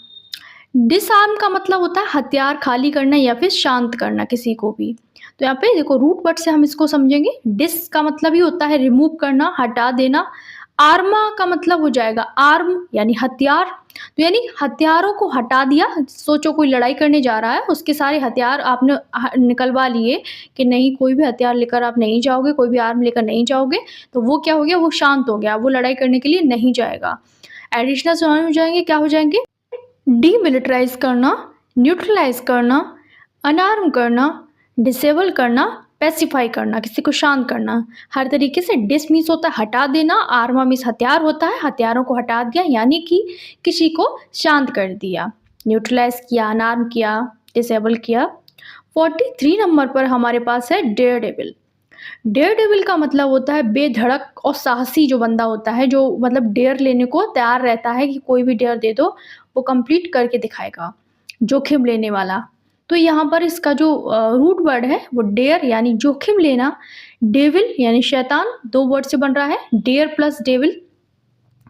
डिसआर्म का मतलब होता है हथियार खाली करना या फिर शांत करना किसी को भी। तो यहाँ पे देखो रूट वर्ड से हम इसको समझेंगे। डिस का मतलब ही होता है रिमूव करना, हटा देना। आर्मा का मतलब हो जाएगा आर्म यानी हथियार, तो यानी हथियारों को हटा दिया। सोचो कोई लड़ाई करने जा रहा है, उसके सारे हथियार आपने निकलवा लिए कि नहीं कोई भी हथियार लेकर आप नहीं जाओगे, कोई भी आर्म लेकर नहीं जाओगे, तो वो क्या हो गया, वो शांत हो गया, वो लड़ाई करने के लिए नहीं जाएगा। एडिशनल सिनोनिम हो जाएंगे, क्या हो जाएंगे, डीमिलिटराइज करना, न्यूट्रलाइज करना, अनार्म करना, डिसेबल करना, पैसिफाई करना, किसी को शांत करना। हर तरीके से डिस मीन्स होता है हटा देना, आर्मा मीन्स हथियार होता है, हथियारों को हटा दिया यानी कि किसी को शांत कर दिया। न्यूट्रलाइज किया, अनार्म किया, डिसेबल किया। 43 नंबर पर हमारे पास है डेयर डेविल। डेयर डेविल का मतलब होता है बेधड़क और साहसी जो बंदा होता है, जो मतलब डेयर लेने को तैयार रहता है कि कोई भी डेयर दे दो वो कंप्लीट करके दिखाएगा, जोखिम लेने वाला। तो यहाँ पर इसका जो रूट वर्ड है वो डेयर यानी जोखिम लेना, डेविल यानी शैतान, दो वर्ड से बन रहा है, डेयर प्लस डेविल।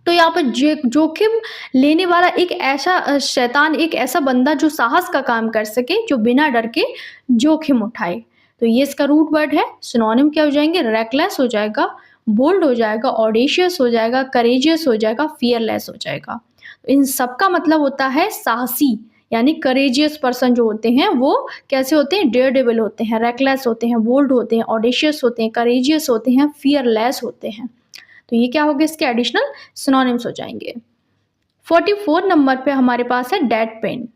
तो यहाँ पर जोखिम लेने वाला एक ऐसा शैतान, एक ऐसा बंदा जो साहस का काम कर सके, जो बिना डर के जोखिम उठाए। तो ये इसका रूट वर्ड है। सिनोनिम क्या हो जाएंगे, रेकलेस हो जाएगा, बोल्ड हो जाएगा, ऑडेशियस हो जाएगा, करेजियस हो जाएगा, फियरलेस हो जाएगा। इन सब का मतलब होता है साहसी, यानी करेजियस पर्सन जो होते हैं वो कैसे होते हैं, डेयर डेविल होते हैं, रेकलेस होते हैं, बोल्ड होते हैं, ऑडेशियस होते हैं, करेजियस होते हैं, फियरलेस होते हैं। तो ये क्या हो गया, इसके एडिशनल सिनोनिम्स हो जाएंगे। 44 नंबर पे हमारे पास है डेड पेन।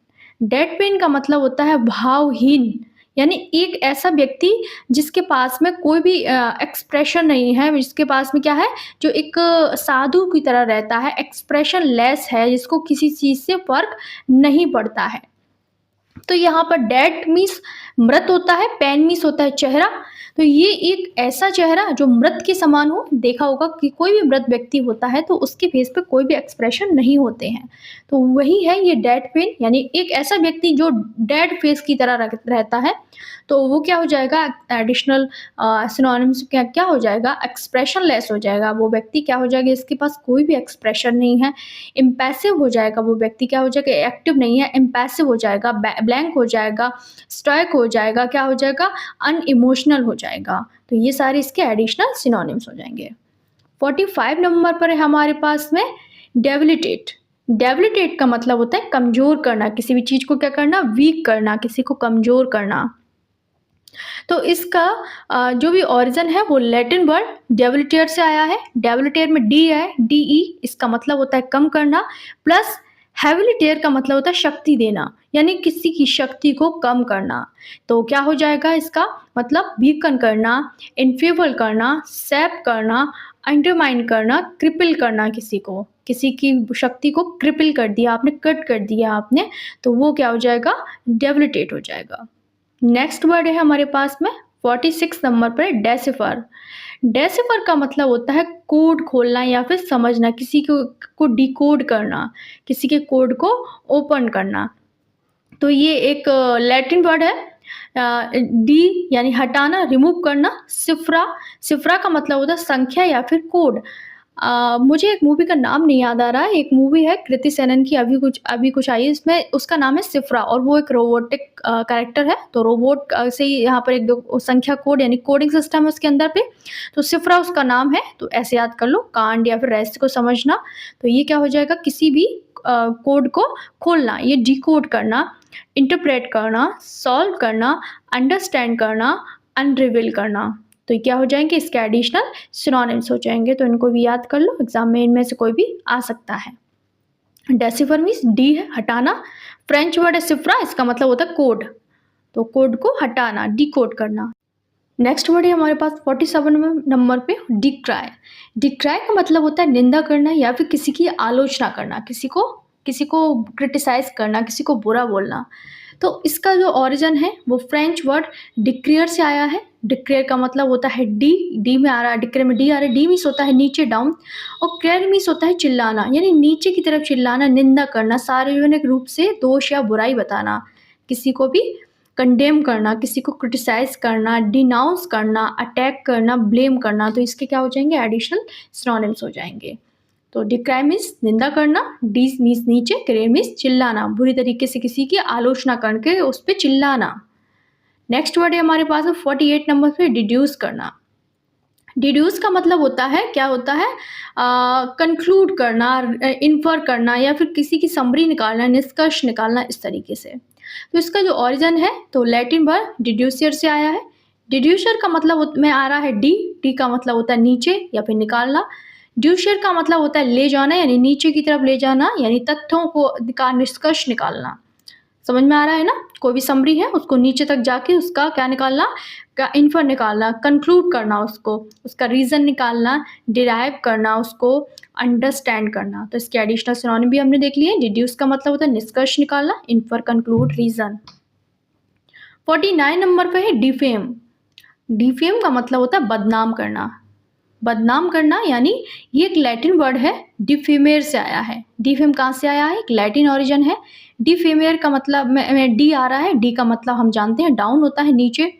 डेड पेन का मतलब होता है भावहीन, यानी एक ऐसा व्यक्ति जिसके पास में कोई भी एक्सप्रेशन नहीं है, जिसके पास में क्या है, जो एक साधु की तरह रहता है, एक्सप्रेशन लेस है, जिसको किसी चीज़ से फर्क नहीं पड़ता है। तो यहाँ पर डेड मीन्स मृत होता है, पेन मीन्स होता है चेहरा। तो ये एक ऐसा चेहरा जो मृत के समान हो। देखा होगा कि कोई भी मृत व्यक्ति होता है तो उसके फेस पे कोई भी एक्सप्रेशन नहीं होते हैं, तो वही है ये डेड पेन, यानी एक ऐसा व्यक्ति जो डेड फेस की तरह रहता है। तो वो क्या हो जाएगा, एडिशनल सिनोनिम्स क्या क्या हो जाएगा, एक्सप्रेशन लेस हो जाएगा। वो व्यक्ति क्या हो जाएगा, इसके पास कोई भी एक्सप्रेशन नहीं है। इम्पैसिव हो जाएगा वो व्यक्ति, क्या हो जाएगा, एक्टिव नहीं है, इम्पैसिव हो जाएगा, ब्लैंक हो जाएगा, स्टॉइक हो जाएगा, क्या हो जाएगा, अनइमोशनल हो जाएगा। तो ये सारे इसके एडिशनल सिनोनिम्स हो जाएंगे। 45 नंबर पर है हमारे पास में डेबिलिटेट। डेबिलिटेट का मतलब होता है कमज़ोर करना, किसी भी चीज़ को क्या करना, वीक करना, किसी को कमज़ोर करना। तो इसका जो भी ओरिजिन है वो लैटिन वर्ड डेबिलिटेट से आया है। डेबिलिटेट में डी है, DE, इसका मतलब होता है कम करना, प्लस हैबिलिटेट का मतलब होता है शक्ति देना, यानी किसी की शक्ति को कम करना। तो क्या हो जाएगा इसका मतलब, वीकन करना, इनफेबल करना, सैप करना, अंडरमाइन करना, क्रिपल करना, किसी की शक्ति को क्रिपल कर दिया आपने, कट कर दिया आपने, तो वो क्या हो जाएगा, डेबिलिटेट हो जाएगा। नेक्स्ट वर्ड है हमारे पास में 46 नंबर पर डेसिफर। डेसिफर का मतलब होता है कोड खोलना या फिर समझना, किसी को डिकोड करना, किसी के कोड को ओपन करना। तो ये एक लैटिन वर्ड है, डी यानी हटाना, रिमूव करना। सिफ्रा का मतलब होता है संख्या या फिर कोड। मुझे एक मूवी का नाम नहीं याद आ रहा है, एक मूवी है कृति सेनन की, अभी कुछ आई है, इसमें उसका नाम है सिफ्रा, और वो एक रोबोटिक कैरेक्टर है। तो रोबोट से ही यहाँ पर एक दो संख्या कोड यानी कोडिंग सिस्टम है उसके अंदर पे, तो सिफ्रा उसका नाम है। तो ऐसे याद कर लो, कांड या फिर रेस्ट को समझना। तो ये क्या हो जाएगा, किसी भी कोड को खोलना, ये डिकोड करना, इंटरप्रेट करना, सॉल्व करना, अंडरस्टैंड करना, अनरिवील करना। तो ये क्या हो जाएंगे, इसके एडिशनल सिनोनिम्स हो जाएंगे। तो इनको भी याद कर लो, एग्जाम में इनमें से कोई भी आ सकता है। डेसिफर मीन्स डी है हटाना, फ्रेंच वर्ड है सिफ्रा, इसका मतलब होता है कोड, तो कोड को हटाना, डिकोड करना। नेक्स्ट वर्ड है हमारे पास 47 नंबर पे डिक्राई। डिक्राई का मतलब होता है निंदा करना या फिर किसी की आलोचना करना, किसी को क्रिटिसाइज करना, किसी को बुरा बोलना। तो इसका जो ओरिजिन है वो फ्रेंच वर्ड डिक्रियर से आया है। डिक्रियर का मतलब होता है डी में आ रहा है, डिक्रियर में डी आ रहा है। डी मीन्स होता है नीचे, डाउन, और क्रेयर मीन्स होता है चिल्लाना, यानी नीचे की तरफ चिल्लाना, निंदा करना, सार्वजनिक रूप से दोष या बुराई बताना, किसी को भी कंडेम करना, किसी को क्रिटिसाइज करना, डिनाउंस करना, अटैक करना, ब्लेम करना। तो इसके क्या हो जाएंगे, एडिशनल सिनोनिम्स हो जाएंगे। तो डिक्राई मीन्स निंदा करना, डी मीन्स नीचे, क्रेयर मीन्स चिल्लाना, बुरी तरीके से किसी की आलोचना करके उस पर चिल्लाना। नेक्स्ट वर्ड है हमारे पास 48 नंबर पे डिड्यूस करना। डिड्यूस का मतलब होता है, क्या होता है, कंक्लूड करना, इन्फर करना, या फिर किसी की समरी निकालना, निष्कर्ष निकालना, इस तरीके से। तो इसका जो ओरिजिन है तो लैटिन वर्ड डिड्यूसर से आया है। डिड्यूसर का मतलब में आ रहा है डी का मतलब होता है नीचे या फिर निकालना। ड्यूसर का मतलब होता है ले जाना, यानी नीचे की तरफ ले जाना, यानी तथ्यों का निष्कर्ष निकालना। समझ में आ रहा है ना, कोई भी समरी है उसको नीचे तक जाके उसका क्या निकालना, का इन्फर निकालना, कंक्लूड करना, उसका रीज़न निकालना, डिराइव करना, उसको अंडरस्टैंड करना। तो इसके एडिशनल सिनोनिम भी हमने देख लिए। डिड्यूस का मतलब होता है निष्कर्ष निकालना, इन्फर, कंक्लूड, रीज़न। 49 नंबर पे है डिफेम। डिफेम का मतलब होता है बदनाम करना। बदनाम करना यानी ये एक लैटिन वर्ड है, डिफेमेर से आया है। डिफेम कहाँ से आया है, एक लैटिन ओरिजिन है। डिफेमेर का मतलब में डी आ रहा है, डी का मतलब हम जानते हैं डाउन होता है, नीचे।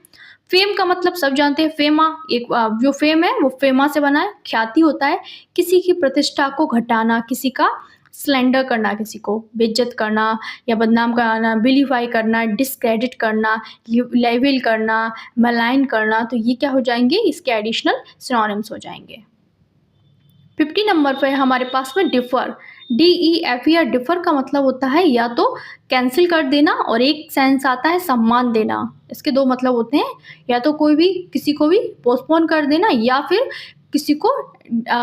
फेम का मतलब सब जानते हैं, फेमा, एक जो फेम है वो फेमा से बना है, ख्याति होता है, किसी की प्रतिष्ठा को घटाना, किसी का स्लेंडर करना, किसी को बेइज्जत करना या बदनाम कराना, विलीफाई करना, डिस्क्रेडिट करना, लेवल करना, मलाइन करना। तो ये क्या हो जाएंगे, इसके एडिशनल सिनोनिम्स हो जाएंगे। 50 नंबर पर हमारे पास में डिफर। DEFER, डिफर का मतलब होता है या तो कैंसिल कर देना, और एक सेंस आता है सम्मान देना। इसके दो मतलब होते हैं, या तो किसी को भी पोस्टपोन कर देना या फिर किसी को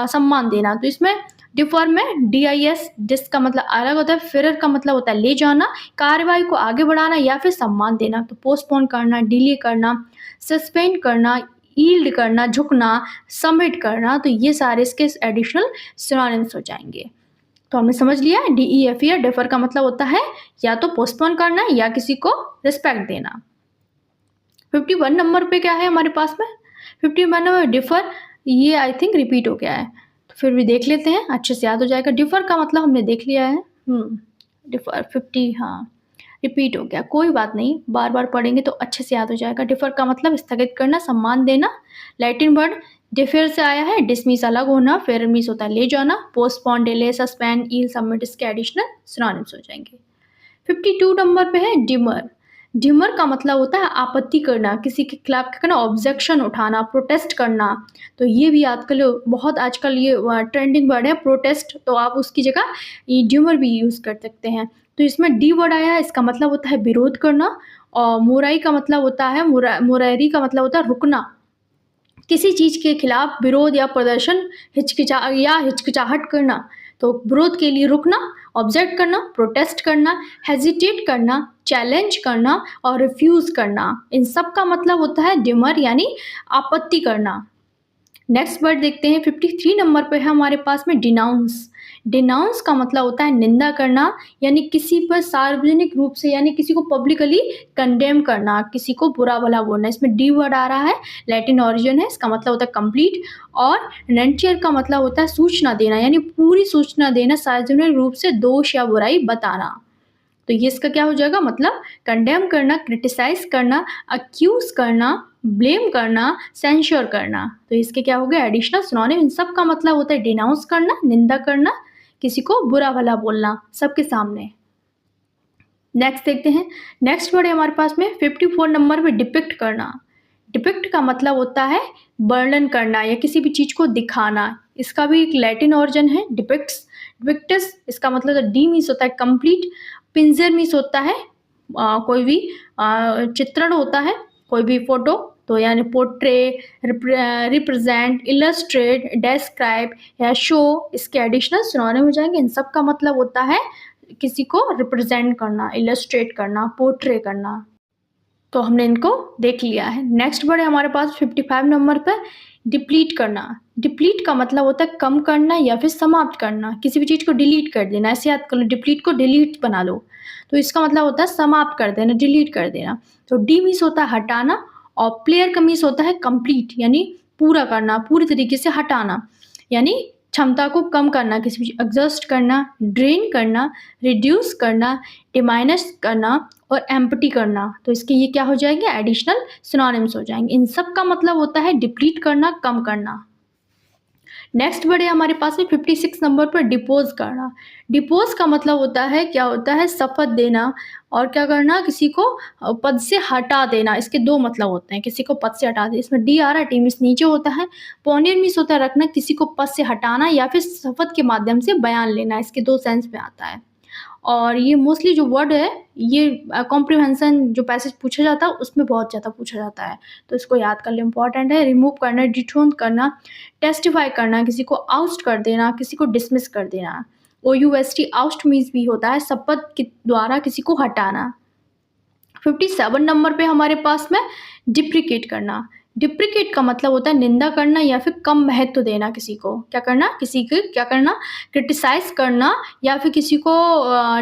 सम्मान देना। तो इसमें डिफर में DIS, डिस का मतलब अलग होता है, फिर का मतलब होता है ले जाना, कार्रवाई को आगे बढ़ाना या फिर सम्मान देना। तो पोस्टपोन करना, डिले करना, सस्पेंड करना, यील्ड करना, झुकना, सबमिट करना। तो ये सारे इसके एडिशनल सिनोनिम्स हो जाएंगे। तो हमने समझ लिया DEF या डिफर का मतलब होता है या तो पोस्टपोन करना या किसी को रिस्पेक्ट देना। 51 नंबर पे क्या है हमारे पास में? 51 नंबर डिफर, ये आई थिंक रिपीट हो गया है, तो फिर भी देख लेते हैं, अच्छे से याद हो जाएगा। डिफर का मतलब हमने देख लिया है। डिफर 50, हाँ रिपीट हो गया, कोई बात नहीं, बार बार पढ़ेंगे तो अच्छे से याद हो जाएगा। डिफर का मतलब स्थगित करना, सम्मान देना। लैटिन वर्ड डिफर से आया है, डिसमिस अलग होना, फेयर मिस होता है ले जाना, पोस्टपोन, डिले, सस्पेंड, ईल, सबमिट, इसके एडिशनल सिनोनिम्स हो जाएंगे। 52 नंबर पे है डिमर। डिमर का मतलब होता है आपत्ति करना, किसी के खिलाफ क्या करना, ऑब्जेक्शन उठाना, प्रोटेस्ट करना। तो ये भी आजकल ये ट्रेंडिंग वर्ड है प्रोटेस्ट, तो आप उसकी जगह ये डिमर भी यूज़ कर सकते हैं। तो इसमें डी वर्ड आया है, इसका मतलब होता है विरोध करना। और मोराई का मतलब होता है मोरारी का मतलब होता है रुकना, किसी चीज़ के खिलाफ विरोध या प्रदर्शन, हिचकिचाहट करना। तो विरोध के लिए रुकना, ऑब्जेक्ट करना, प्रोटेस्ट करना, हेजिटेट करना, चैलेंज करना और रिफ्यूज़ करना, इन सब का मतलब होता है डिमर यानी आपत्ति करना। नेक्स्ट वर्ड देखते हैं, 53 नंबर पे है हमारे पास में डिनाउंस। डिनाउंस का मतलब होता है निंदा करना, यानी किसी पर सार्वजनिक रूप से, यानी किसी को पब्लिकली कंडेम करना, किसी को बुरा भला बोलना। इसमें डी वर्ड आ रहा है, लैटिन ओरिजिन है, इसका मतलब होता है कंप्लीट। और रेंटियर का मतलब होता है सूचना देना, यानी पूरी सूचना देना, सार्वजनिक रूप से दोष या बुराई बताना। तो ये इसका क्या हो जाएगा मतलब, कंडेम करना, क्रिटिसाइज करना, अक्यूज करना, ब्लेम करना, सेंश्योर करना। तो इसके क्या हो गए एडिशनल सिनोनिम। इन सब का मतलब होता है डिनाउंस करना, निंदा करना, किसी को बुरा भला बोलना सबके सामने। नेक्स्ट देखते हैं, नेक्स्ट वर्ड है हमारे पास में 54 नंबर पे डिपिक्ट करना। डिपिक्ट का मतलब होता है वर्णन करना या किसी भी चीज़ को दिखाना। इसका भी एक लैटिन ओरिजिन है, डिपिक्ट्स, डिपिक्टस, इसका मतलब डी मीन्स होता है कंप्लीट, पिंजर मीन्स होता है कोई भी चित्रण होता है, कोई भी फोटो, तो यानी पोर्ट्रे, रिप्रेजेंट, इलस्ट्रेट, डेस्क्राइब या शो, इसके एडिशनल सिनोनिम हो जाएंगे। इन सब का मतलब होता है किसी को रिप्रेजेंट करना, इलस्ट्रेट करना, पोर्ट्रे करना। तो हमने इनको देख लिया है। नेक्स्ट वर्ड है हमारे पास 55 नंबर पर डिप्लीट करना। डिप्लीट का मतलब होता है कम करना या फिर समाप्त करना, किसी भी चीज़ को डिलीट कर देना। ऐसे याद कर लो, डिप्लीट को डिलीट बना लो, तो इसका मतलब होता है समाप्त कर देना, डिलीट कर देना। तो डी मीन्स होता है हटाना, और प्लेयर का मीन्स होता है कंप्लीट, यानी पूरा करना, पूरी तरीके से हटाना, यानी क्षमता को कम करना, किसी भी एग्जॉस्ट करना, ड्रेन करना, रिड्यूस करना, डिमाइनस करना और एम्प्टी करना। तो इसके ये क्या हो जाएंगे एडिशनल सिनोनिम्स हो जाएंगे। इन सब का मतलब होता है डिप्लीट करना, कम करना। नेक्स्ट वर्ड है हमारे पास में 56 नंबर पर डिपोज करना। डिपोज का मतलब होता है क्या होता है शपथ देना, और क्या करना किसी को पद से हटा देना। इसके दो मतलब होते हैं, किसी को पद से हटा दे, इसमें डी आ रहा है, टी मीन्स नीचे होता है, पोनियर मीन्स होता है रखना, किसी को पद से हटाना या फिर शपथ के माध्यम से बयान लेना। इसके दो सेंस में आता है। और ये मोस्टली जो वर्ड है ये कॉम्प्रिहेंशन जो पैसेज पूछा जाता है उसमें बहुत ज़्यादा पूछा जाता है, तो इसको याद कर ले, इंपॉर्टेंट है। रिमूव करना, डिथ्रोन करना, टेस्टिफाई करना, किसी को आउस्ट कर देना, किसी को डिसमिस कर देना। OUST आउस्ट मीन्स भी होता है शपथ के द्वारा किसी को हटाना। 57 नंबर पे हमारे पास में डिप्रिकेट करना। डिप्रिकेट का मतलब होता है निंदा करना या फिर कम महत्व देना, किसी को क्या करना, किसी के क्या करना, क्रिटिसाइज करना या फिर किसी को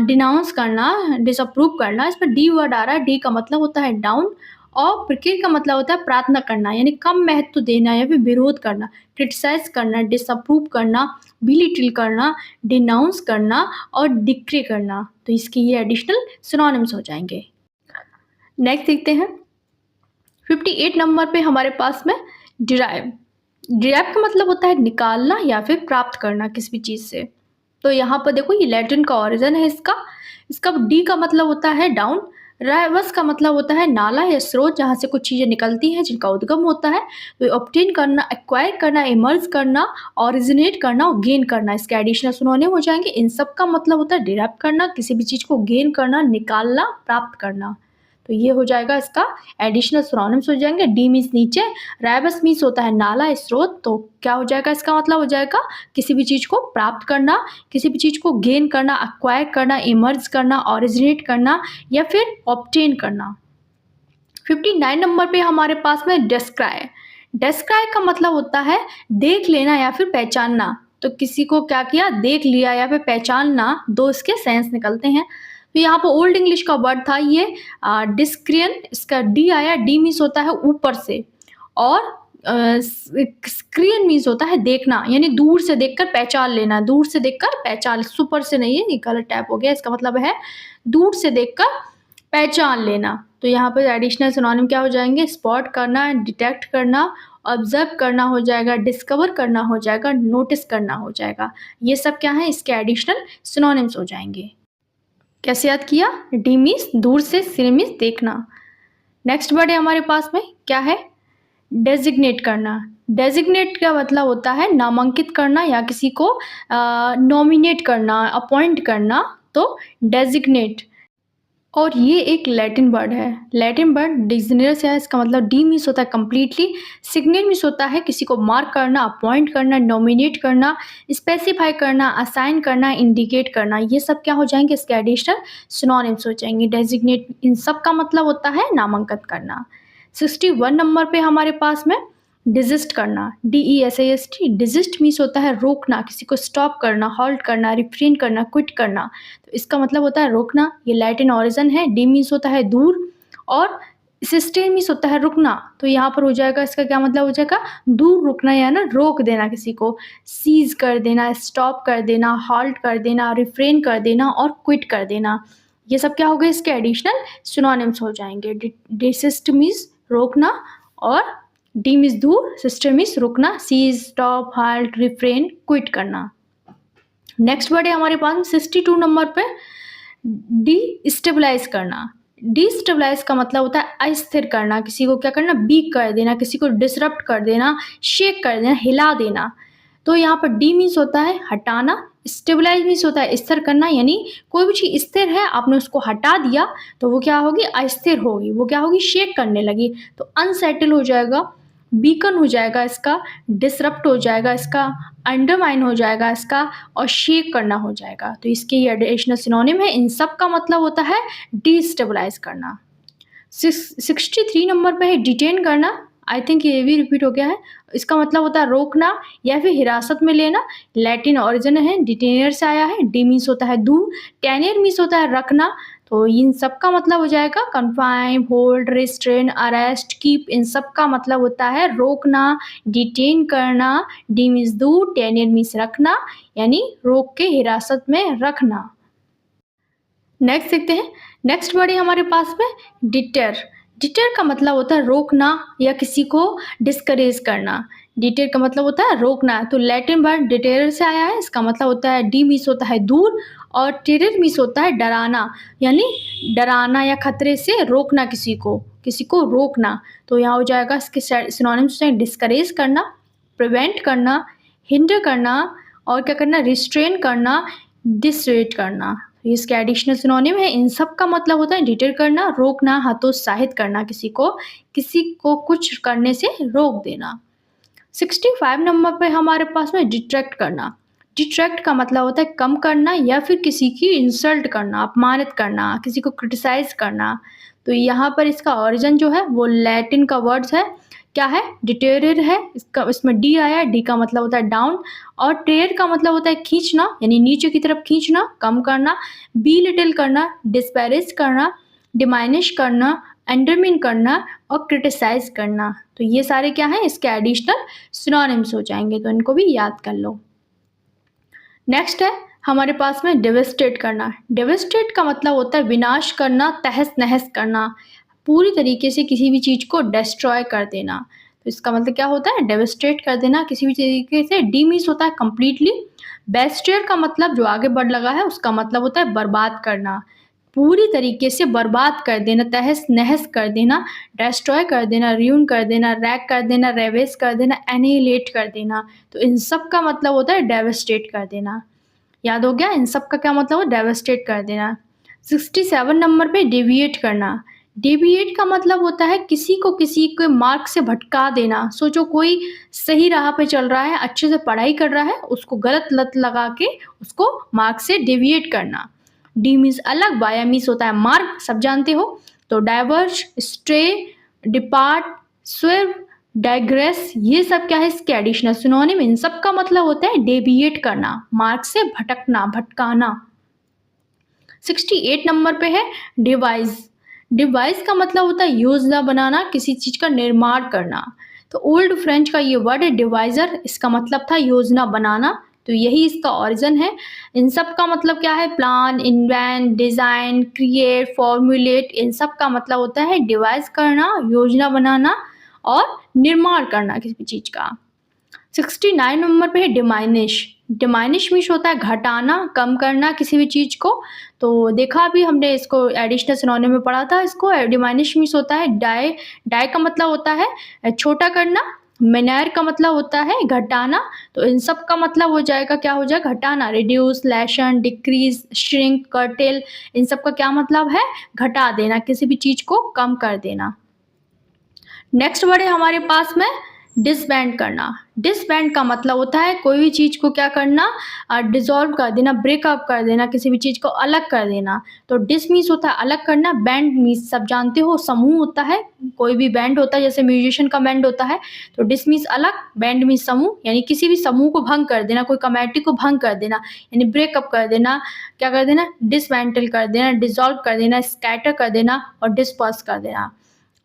डिनाउंस करना, डिसअप्रूव करना। इस पर डी वर्ड आ रहा है, डी का मतलब होता है डाउन, और प्रिकेट का मतलब होता है प्रार्थना करना, यानी कम महत्व देना या फिर विरोध करना, क्रिटिसाइज करना, डिसअप्रूव करना, बिलिटिल करना, डिनाउंस करना और डिक्री करना। तो इसकी ये एडिशनल सिनोनिम्स हो जाएंगे। नेक्स्ट देखते हैं 58 नंबर पे हमारे पास में डिराइव। डिराइव का मतलब होता है निकालना या फिर प्राप्त करना किसी भी चीज़ से। तो यहाँ पर देखो ये लैटिन का ओरिजिन है इसका। इसका डी का मतलब होता है डाउन, राइवस का मतलब होता है नाला या स्रोत जहाँ से कुछ चीज़ें निकलती हैं जिनका उद्गम होता है। तो ऑब्टेन करना, एक्वायर करना, इमर्ज करना, ओरिजिनेट करना और गेन करना, इसके एडिशनल सिनोनिम हो जाएंगे। इन सब का मतलब होता है डिराइव करना, किसी भी चीज़ को गेन करना, निकालना, प्राप्त करना। तो ये हो जाएगा इसका एडिशनल सिनोनिम्स हो जाएंगे। डी मीन्स नीचे, राइबस मीन्स होता है नाला, स्रोत। तो क्या हो जाएगा इसका मतलब हो जाएगा किसी भी चीज़ को प्राप्त करना, किसी भी चीज़ को गेन करना, एक्वायर करना, इमर्ज करना, ओरिजिनेट करना या फिर ऑब्टेन करना। 59 नंबर पे हमारे पास में डिस्क्राई। डिस्क्राई का मतलब होता है देख लेना या फिर पहचानना। तो किसी को क्या किया, देख लिया या फिर पहचानना, दो इसके सेंस निकलते हैं। तो यहाँ पर ओल्ड इंग्लिश का वर्ड था ये डिस्क्रियन, इसका डी आया, डी मीन्स होता है ऊपर से, और स्क्रियन मीन्स होता है देखना, यानी दूर से देखकर पहचान लेना, दूर से देखकर पहचान, सुपर से नहीं है, ये गलत टाइप हो गया, इसका मतलब है दूर से देखकर पहचान लेना। तो यहाँ पर एडिशनल सिनोनिम क्या हो जाएंगे, स्पॉट करना, डिटेक्ट करना, ऑब्जर्व करना हो जाएगा, डिस्कवर करना हो जाएगा, नोटिस करना हो जाएगा। ये सब क्या है, इसके एडिशनल सिनोनिम्स हो जाएंगे। कैसे याद किया, डी मीन्स दूर से, सी मीन्स देखना। नेक्स्ट वर्ड है हमारे पास में, क्या है, डेजिग्नेट करना। डेजिग्नेट का मतलब होता है नामांकित करना या किसी को नॉमिनेट करना, अपॉइंट करना, तो डेजिग्नेट। और ये एक लैटिन वर्ड है, लैटिन वर्ड डिग्नेयर से है, इसका मतलब डी मीन्स होता है कम्प्लीटली, सिग्नेट मीन्स होता है किसी को मार्क करना, अपॉइंट करना, नॉमिनेट करना, स्पेसिफाई करना, असाइन करना, इंडिकेट करना। ये सब क्या हो जाएंगे, इसके एडिशनल सिनोनिम्स हो जाएंगे। डेजिग्नेट इन सब का मतलब होता है नामांकित करना। 61 नंबर पे हमारे पास में डिजिस्ट करना, DESIST, डिजिस्ट मीन्स होता है रोकना, किसी को स्टॉप करना, हॉल्ट करना, रिफ्रेन करना, क्विट करना। तो इसका मतलब होता है रोकना, ये लैटिन ओरिजिन है। डी मीन्स होता है दूर, और सिस्टेम मीन्स होता है रुकना। तो यहाँ पर हो जाएगा, इसका क्या मतलब हो जाएगा, दूर रुकना या ना रोक देना किसी को, सीज कर देना, स्टॉप कर देना, हॉल्ट कर देना, रिफ्रेन कर देना और क्विट कर देना। ये सब क्या हो गए, इसके एडिशनल सिनोनिम्स हो जाएंगे। डिसिस्ट मीन्स रोकना, और डी मीन्स दूर, सिस्टम मीन्स रुकना, cease, stop, halt, refrain, quit करना। नेक्स्ट वर्ड है हमारे पास 62 नंबर पे, डिस्टेबलाइज करना। डिस्टेबलाइज का मतलब होता है अस्थिर करना, किसी को क्या करना, वीक कर देना, किसी को डिसरप्ट कर देना, शेक कर देना, हिला देना। तो यहाँ पर डी मीन्स होता है हटाना, स्टेबलाइज मीन्स होता है स्थिर करना, यानी कोई भी चीज़ स्थिर है, आपने उसको हटा दिया तो वो क्या होगी, अस्थिर होगी, वो क्या होगी, शेक करने लगी, तो अनसेटल हो जाएगा, बीकन हो जाएगा इसका, डिसरप्ट हो जाएगा इसका, अंडरमाइन हो जाएगा इसका, और शेक करना हो जाएगा। तो इसके ये एडिशनल सिनोनिम है। इन सब का मतलब होता है डिस्टेबलाइज करना। 63 नंबर पे है डिटेन करना। आई थिंक ये भी रिपीट हो गया है। इसका मतलब होता है रोकना या फिर हिरासत में लेना। लैटिन ओरिजिन है, डिटेनियर से आया है। डी मीन्स होता है दूर, टेनियर मीन्स होता है रखना। तो इन सब का मतलब हो जाएगा confine, hold, restrain, arrest, keep. इन सब का मतलब होता है रोकना, डिटेन करना। डी मीन्स दूर, टेनियर मीन्स रखना, यानी रोक के हिरासत में रखना। नेक्स्ट देखते हैं। नेक्स्ट वर्ड है हमारे पास में डिटर। डिटर का मतलब होता है रोकना या किसी को डिस्करेज करना। डिटर का मतलब होता है रोकना। तो लैटिन वर्ड डिटेरर से आया है। इसका मतलब होता है डी मीन्स होता है दूर, और टेरर मीन्स होता है डराना, यानी डराना या खतरे से रोकना, किसी को रोकना। तो यहाँ हो जाएगा इसके सिनोनिम्स हैं डिस्करेज करना, प्रिवेंट करना, हिंडर करना, और क्या करना, रिस्ट्रेन करना, डिसरेट करना। इसके एडिशनल सिनोनिम है। इन सब का मतलब होता है डिटर करना, रोकना, हतोत्साहित करना, किसी को कुछ करने से रोक देना। 65 नंबर पे हमारे पास में डिट्रैक्ट करना। डिट्रैक्ट का मतलब होता है कम करना या फिर किसी की इंसल्ट करना, अपमानित करना, किसी को क्रिटिसाइज करना। तो यहाँ पर इसका ओरिजिन जो है वो लैटिन का वर्ड्स है, क्या है, डिटेरियर है। इसमें डी आया, डी का मतलब होता है डाउन, और टेयर का मतलब होता है खींचना, यानी नीचे की तरफ खींचना, कम करना, बी लिटिल करना, डिस्पैरेज करना, डिमाइनिश करना, अंडरमिन करना, और क्रिटिसाइज करना। तो ये सारे क्या हैं, इसके एडिशनल सिनोनिम्स हो जाएंगे, तो इनको भी याद कर लो। नेक्स्ट है हमारे पास में डेविस्टेट करना। डेविस्टेट का मतलब होता है विनाश करना, तहस नहस करना, पूरी तरीके से किसी भी चीज़ को डिस्ट्रॉय कर देना। तो इसका मतलब क्या होता है, डेविस्टेट कर देना किसी भी तरीके से। डी मीन्स होता है कम्प्लीटली। बेस्टियर का मतलब जो आगे बढ़ लगा है उसका मतलब होता है बर्बाद करना, पूरी तरीके से बर्बाद कर देना, तहस नहस कर देना, डिस्ट्रॉय कर देना, रियून कर देना, रैक कर देना, रेवेस कर देना, एनिहिलेट कर देना। तो इन सब का मतलब होता है डेविस्टेट कर देना। याद हो गया, इन सब का क्या मतलब है, डेविस्टेट कर देना। 67 नंबर पे डेविएट करना। डेविएट का मतलब होता है किसी के मार्ग से भटका देना। सोचो कोई सही राह पे चल रहा है, अच्छे से पढ़ाई कर रहा है, उसको गलत लत लगा के उसको मार्ग से डेविएट करना। डी मीन्स अलग, वाया मीन्स होता है मार्ग, सब जानते हो। तो डाइवर्ज, स्ट्रे, डिपार्ट, स्werve, डाइग्रेस, ये सब क्या है इसके एडिशनल सिनोनिम। इन सब का मतलब होता है डेविएट करना, मार्ग से भटकना, भटकाना। 68 नंबर पे है डिवाइस। डिवाइस का मतलब होता है योजना बनाना, किसी चीज का निर्माण करना। तो ओल्ड फ्रेंच का ये वर्ड है डिवाइजर, इसका मतलब था योजना बनाना, तो यही इसका ओरिजिन है। इन सब का मतलब क्या है, plan, invent, design, create, formulate, इन सब का मतलब होता है डिवाइस करना, योजना बनाना और निर्माण करना किसी भी चीज का। 69 नंबर पे है डिमाइनिश। डिमाइनिश मीन्स होता है घटाना, कम करना किसी भी चीज को। तो देखा भी हमने इसको एडिशनल सिनोनिम में पढ़ा था इसको। डिमाइनिश मीन्स होता है डाई। डाई का मतलब होता है छोटा करना। मिनायर का मतलब होता है घटाना। तो इन सब का मतलब हो जाएगा, क्या हो जाएगा, घटाना। रिड्यूस, लेशन, डिक्रीज, श्रिंक, कर्टेल, इन सब का क्या मतलब है, घटा देना, किसी भी चीज को कम कर देना। नेक्स्ट वर्ड है हमारे पास में डिसबैंड करना। डिसबैंड का मतलब होता है कोई भी चीज को क्या करना, डिसॉल्व कर देना, ब्रेकअप कर देना, किसी भी चीज को अलग कर देना। तो डिस मीन्स होता है अलग करना, बैंड मीन्स सब जानते हो समूह होता है, कोई भी बैंड होता है, जैसे म्यूजिशियन का बैंड होता है। तो डिस मीन्स अलग, बैंड मीन्स समूह, यानी किसी भी समूह को भंग कर देना, कोई कमेटी को भंग कर देना, यानी ब्रेकअप कर देना, क्या कर देना, डिसमेंटल कर देना, डिसॉल्व कर देना, स्कैटर कर देना और डिस्पर्स कर देना।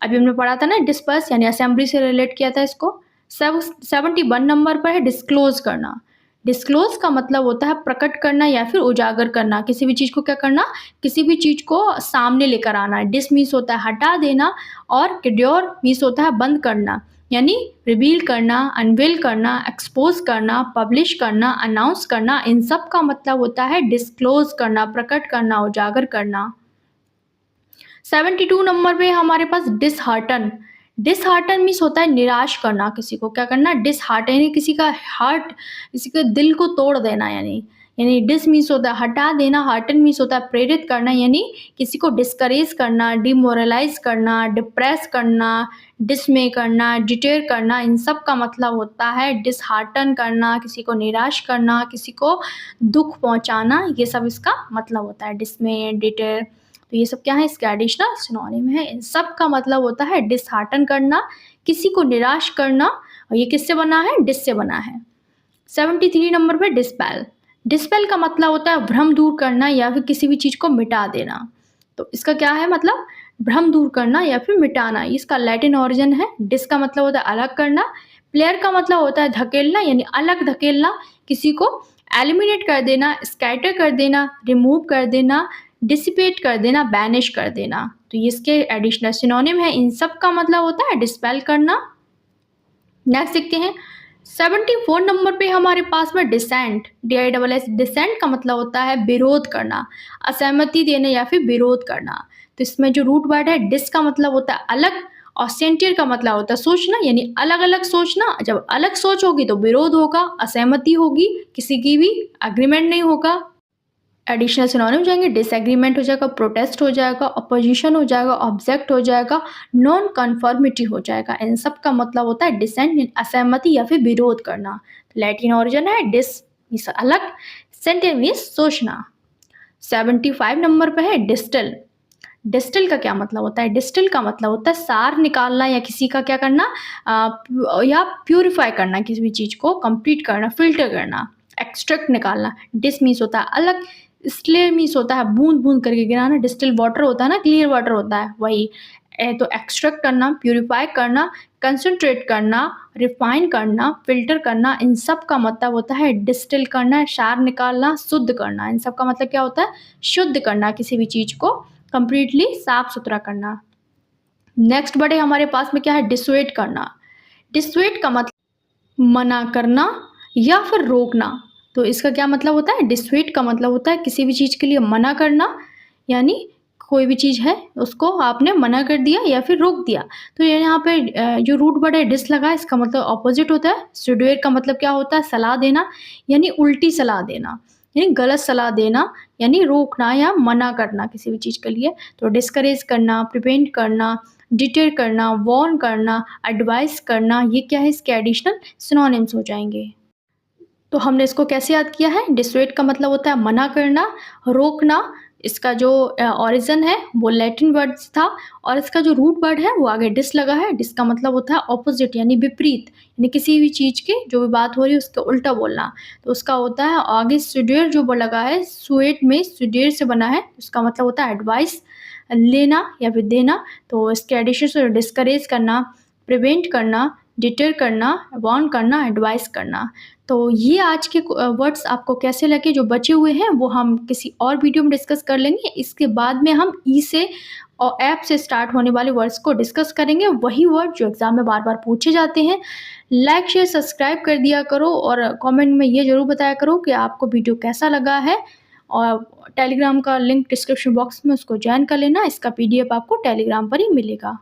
अभी हमने पढ़ा था ना डिस्पर्स, यानी असेंबली से रिलेट किया था इसको। 71 नंबर पर है डिस्क्लोज करना। डिस्क्लोज का मतलब होता है प्रकट करना या फिर उजागर करना, किसी भी चीज को क्या करना, किसी भी चीज को सामने लेकर आना। डिस मीन्स होता है हटा देना और क्योर मीन्स होता है बंद करना, यानी रिवील करना, अनवेल करना, एक्सपोज करना, पब्लिश करना, अनाउंस करना। इन सब का मतलब होता है डिस्क्लोज करना, प्रकट करना, उजागर करना। 72 नंबर पे हमारे पास डिसहार्टन। डिसहार्टन मीन्स होता है निराश करना, किसी को क्या करना, डिसहार्ट, यानी किसी का हार्ट, किसी के दिल को तोड़ देना, यानी डिस मीन्स होता है हटा देना, हार्टन मीन्स होता है प्रेरित करना, यानी किसी को डिस्करेज करना, डिमोरलाइज करना, डिप्रेस करना, डिसमे करना, डिटेयर करना। इन सब का मतलब होता है डिसहार्टन करना, किसी को निराश करना, किसी को दुख पहुंचाना, ये सब इसका मतलब होता है, डिसमे, डिटेयर। तो ये सब क्या है, इसके एडिशनल सिनोनिम है। इन सब का मतलब होता है डिसहार्टन करना, किसी को निराश करना, और ये किससे बना है, डिस से बना है। 73 नंबर पे डिस्पेल। डिस्पेल का मतलब होता है भ्रम दूर करना या फिर किसी भी चीज को मिटा देना। तो इसका क्या है मतलब, भ्रम दूर करना या फिर मिटाना, इसका लैटिन ओरिजिन है। डिस का मतलब होता है अलग करना। प्लेयर का मतलब होता है धकेलना, यानी अलग धकेलना, किसी को एलिमिनेट कर देना, स्कैटर कर देना, रिमूव कर देना, डिसिपेट कर देना, बैनिश कर देना। तो ये इसके एडिशनल सिनोनिम है। इन सब का मतलब होता है डिस्पेल करना। नेक्स्ट देखते हैं 74 नंबर पे हमारे पास में डिसेंट। DISS, डिसेंट का मतलब होता है विरोध करना, असहमति देना या फिर विरोध करना। तो इसमें जो रूट वर्ड है डिस का मतलब होता है अलग, और सेंटियर का मतलब होता है सोचना, यानी अलग अलग सोचना। जब अलग सोच होगी तो विरोध होगा, असहमति होगी, किसी की भी अग्रीमेंट नहीं होगा। एडिशनल सिनोनिम जाएंगे, डिसएग्रीमेंट हो जाएगा, प्रोटेस्ट हो जाएगा, अपोजिशन हो जाएगा, ऑब्जेक्ट हो जाएगा, नॉन कन्फर्मिटी हो जाएगा। इन सब का मतलब होता है डिसेंट, असहमति या फिर विरोध करना। लैटिन ओरिजिन है, डिस मीन्स अलग, सेंटियर मीन्स सोचना। 75 नंबर पे है डिस्टिल। डिस्टिल का क्या मतलब होता है, डिस्टिल का मतलब होता है सार निकालना या किसी का क्या करना, या प्यूरिफाई करना, किसी भी चीज को कंप्लीट करना, फिल्टर करना, एक्सट्रैक्ट निकालना। डिस मीन्स होता है अलग, स्लेयर मीन्स होता है बूंद बूंद करके गिराना। डिस्टिल वाटर होता है ना, क्लियर वाटर होता है वही। तो एक्सट्रैक्ट करना, प्यूरिफाई करना, कंसंट्रेट करना, रिफाइन करना, फिल्टर करना, इन सब का मतलब होता है डिस्टिल करना, सार निकालना, शुद्ध करना। इन सब का मतलब क्या होता है, शुद्ध करना, किसी भी चीज को कंप्लीटली साफ सुथरा करना। नेक्स्ट बढ़े हमारे पास में क्या है, डिसुएट करना। डिसुएट का मतलब मना करना या फिर रोकना। तो इसका क्या मतलब होता है, डिसुएट का मतलब होता है किसी भी चीज के लिए मना करना, यानी कोई भी चीज है उसको आपने मना कर दिया या फिर रोक दिया। तो यहाँ पे जो रूट वर्ड है डिस लगा, इसका मतलब ऑपोजिट होता है। सुडुएट का मतलब क्या होता है, सलाह देना, यानी उल्टी सलाह देना, यानी गलत सलाह देना, यानी रोकना या मना करना किसी भी चीज के लिए। तो डिस्करेज करना, प्रिवेंट करना, डिटेर करना, वार्न करना, एडवाइस करना, ये क्या है, इसके एडिशनल सिनोनिम्स हो जाएंगे। तो हमने इसको कैसे याद किया है, डिसुएट का मतलब होता है मना करना, रोकना, इसका जो ओरिजिन है वो लैटिन वर्ड था और इसका जो रूट वर्ड है वो आगे डिस लगा है। डिस का मतलब होता है ऑपोजिट यानी विपरीत, यानी किसी भी चीज़ की जो भी बात हो रही है उसका उल्टा बोलना। तो उसका होता है आगे सुडेर जो वो लगा है, सुएट में सुडेर से बना है, उसका मतलब होता है एडवाइस लेना या फिर देना। तो इसके एडिशन से डिस्करेज करना, प्रिवेंट करना, डिटर करना, वार्न करना, एडवाइस करना। तो ये आज के वर्ड्स आपको कैसे लगे जो बचे हुए हैं वो हम किसी और वीडियो में डिस्कस कर लेंगे। इसके बाद में हम ई से और ऐप से स्टार्ट होने वाले वर्ड्स को डिस्कस करेंगे, वही वर्ड जो एग्ज़ाम में बार-बार पूछे जाते हैं। लाइक, शेयर, सब्सक्राइब कर दिया करो और कमेंट में ये ज़रूर बताया करो कि आपको वीडियो कैसा लगा है और टेलीग्राम का लिंक डिस्क्रिप्शन बॉक्स में उसको जॉइन कर लेना। इसका पीडीएफ आपको टेलीग्राम पर ही मिलेगा।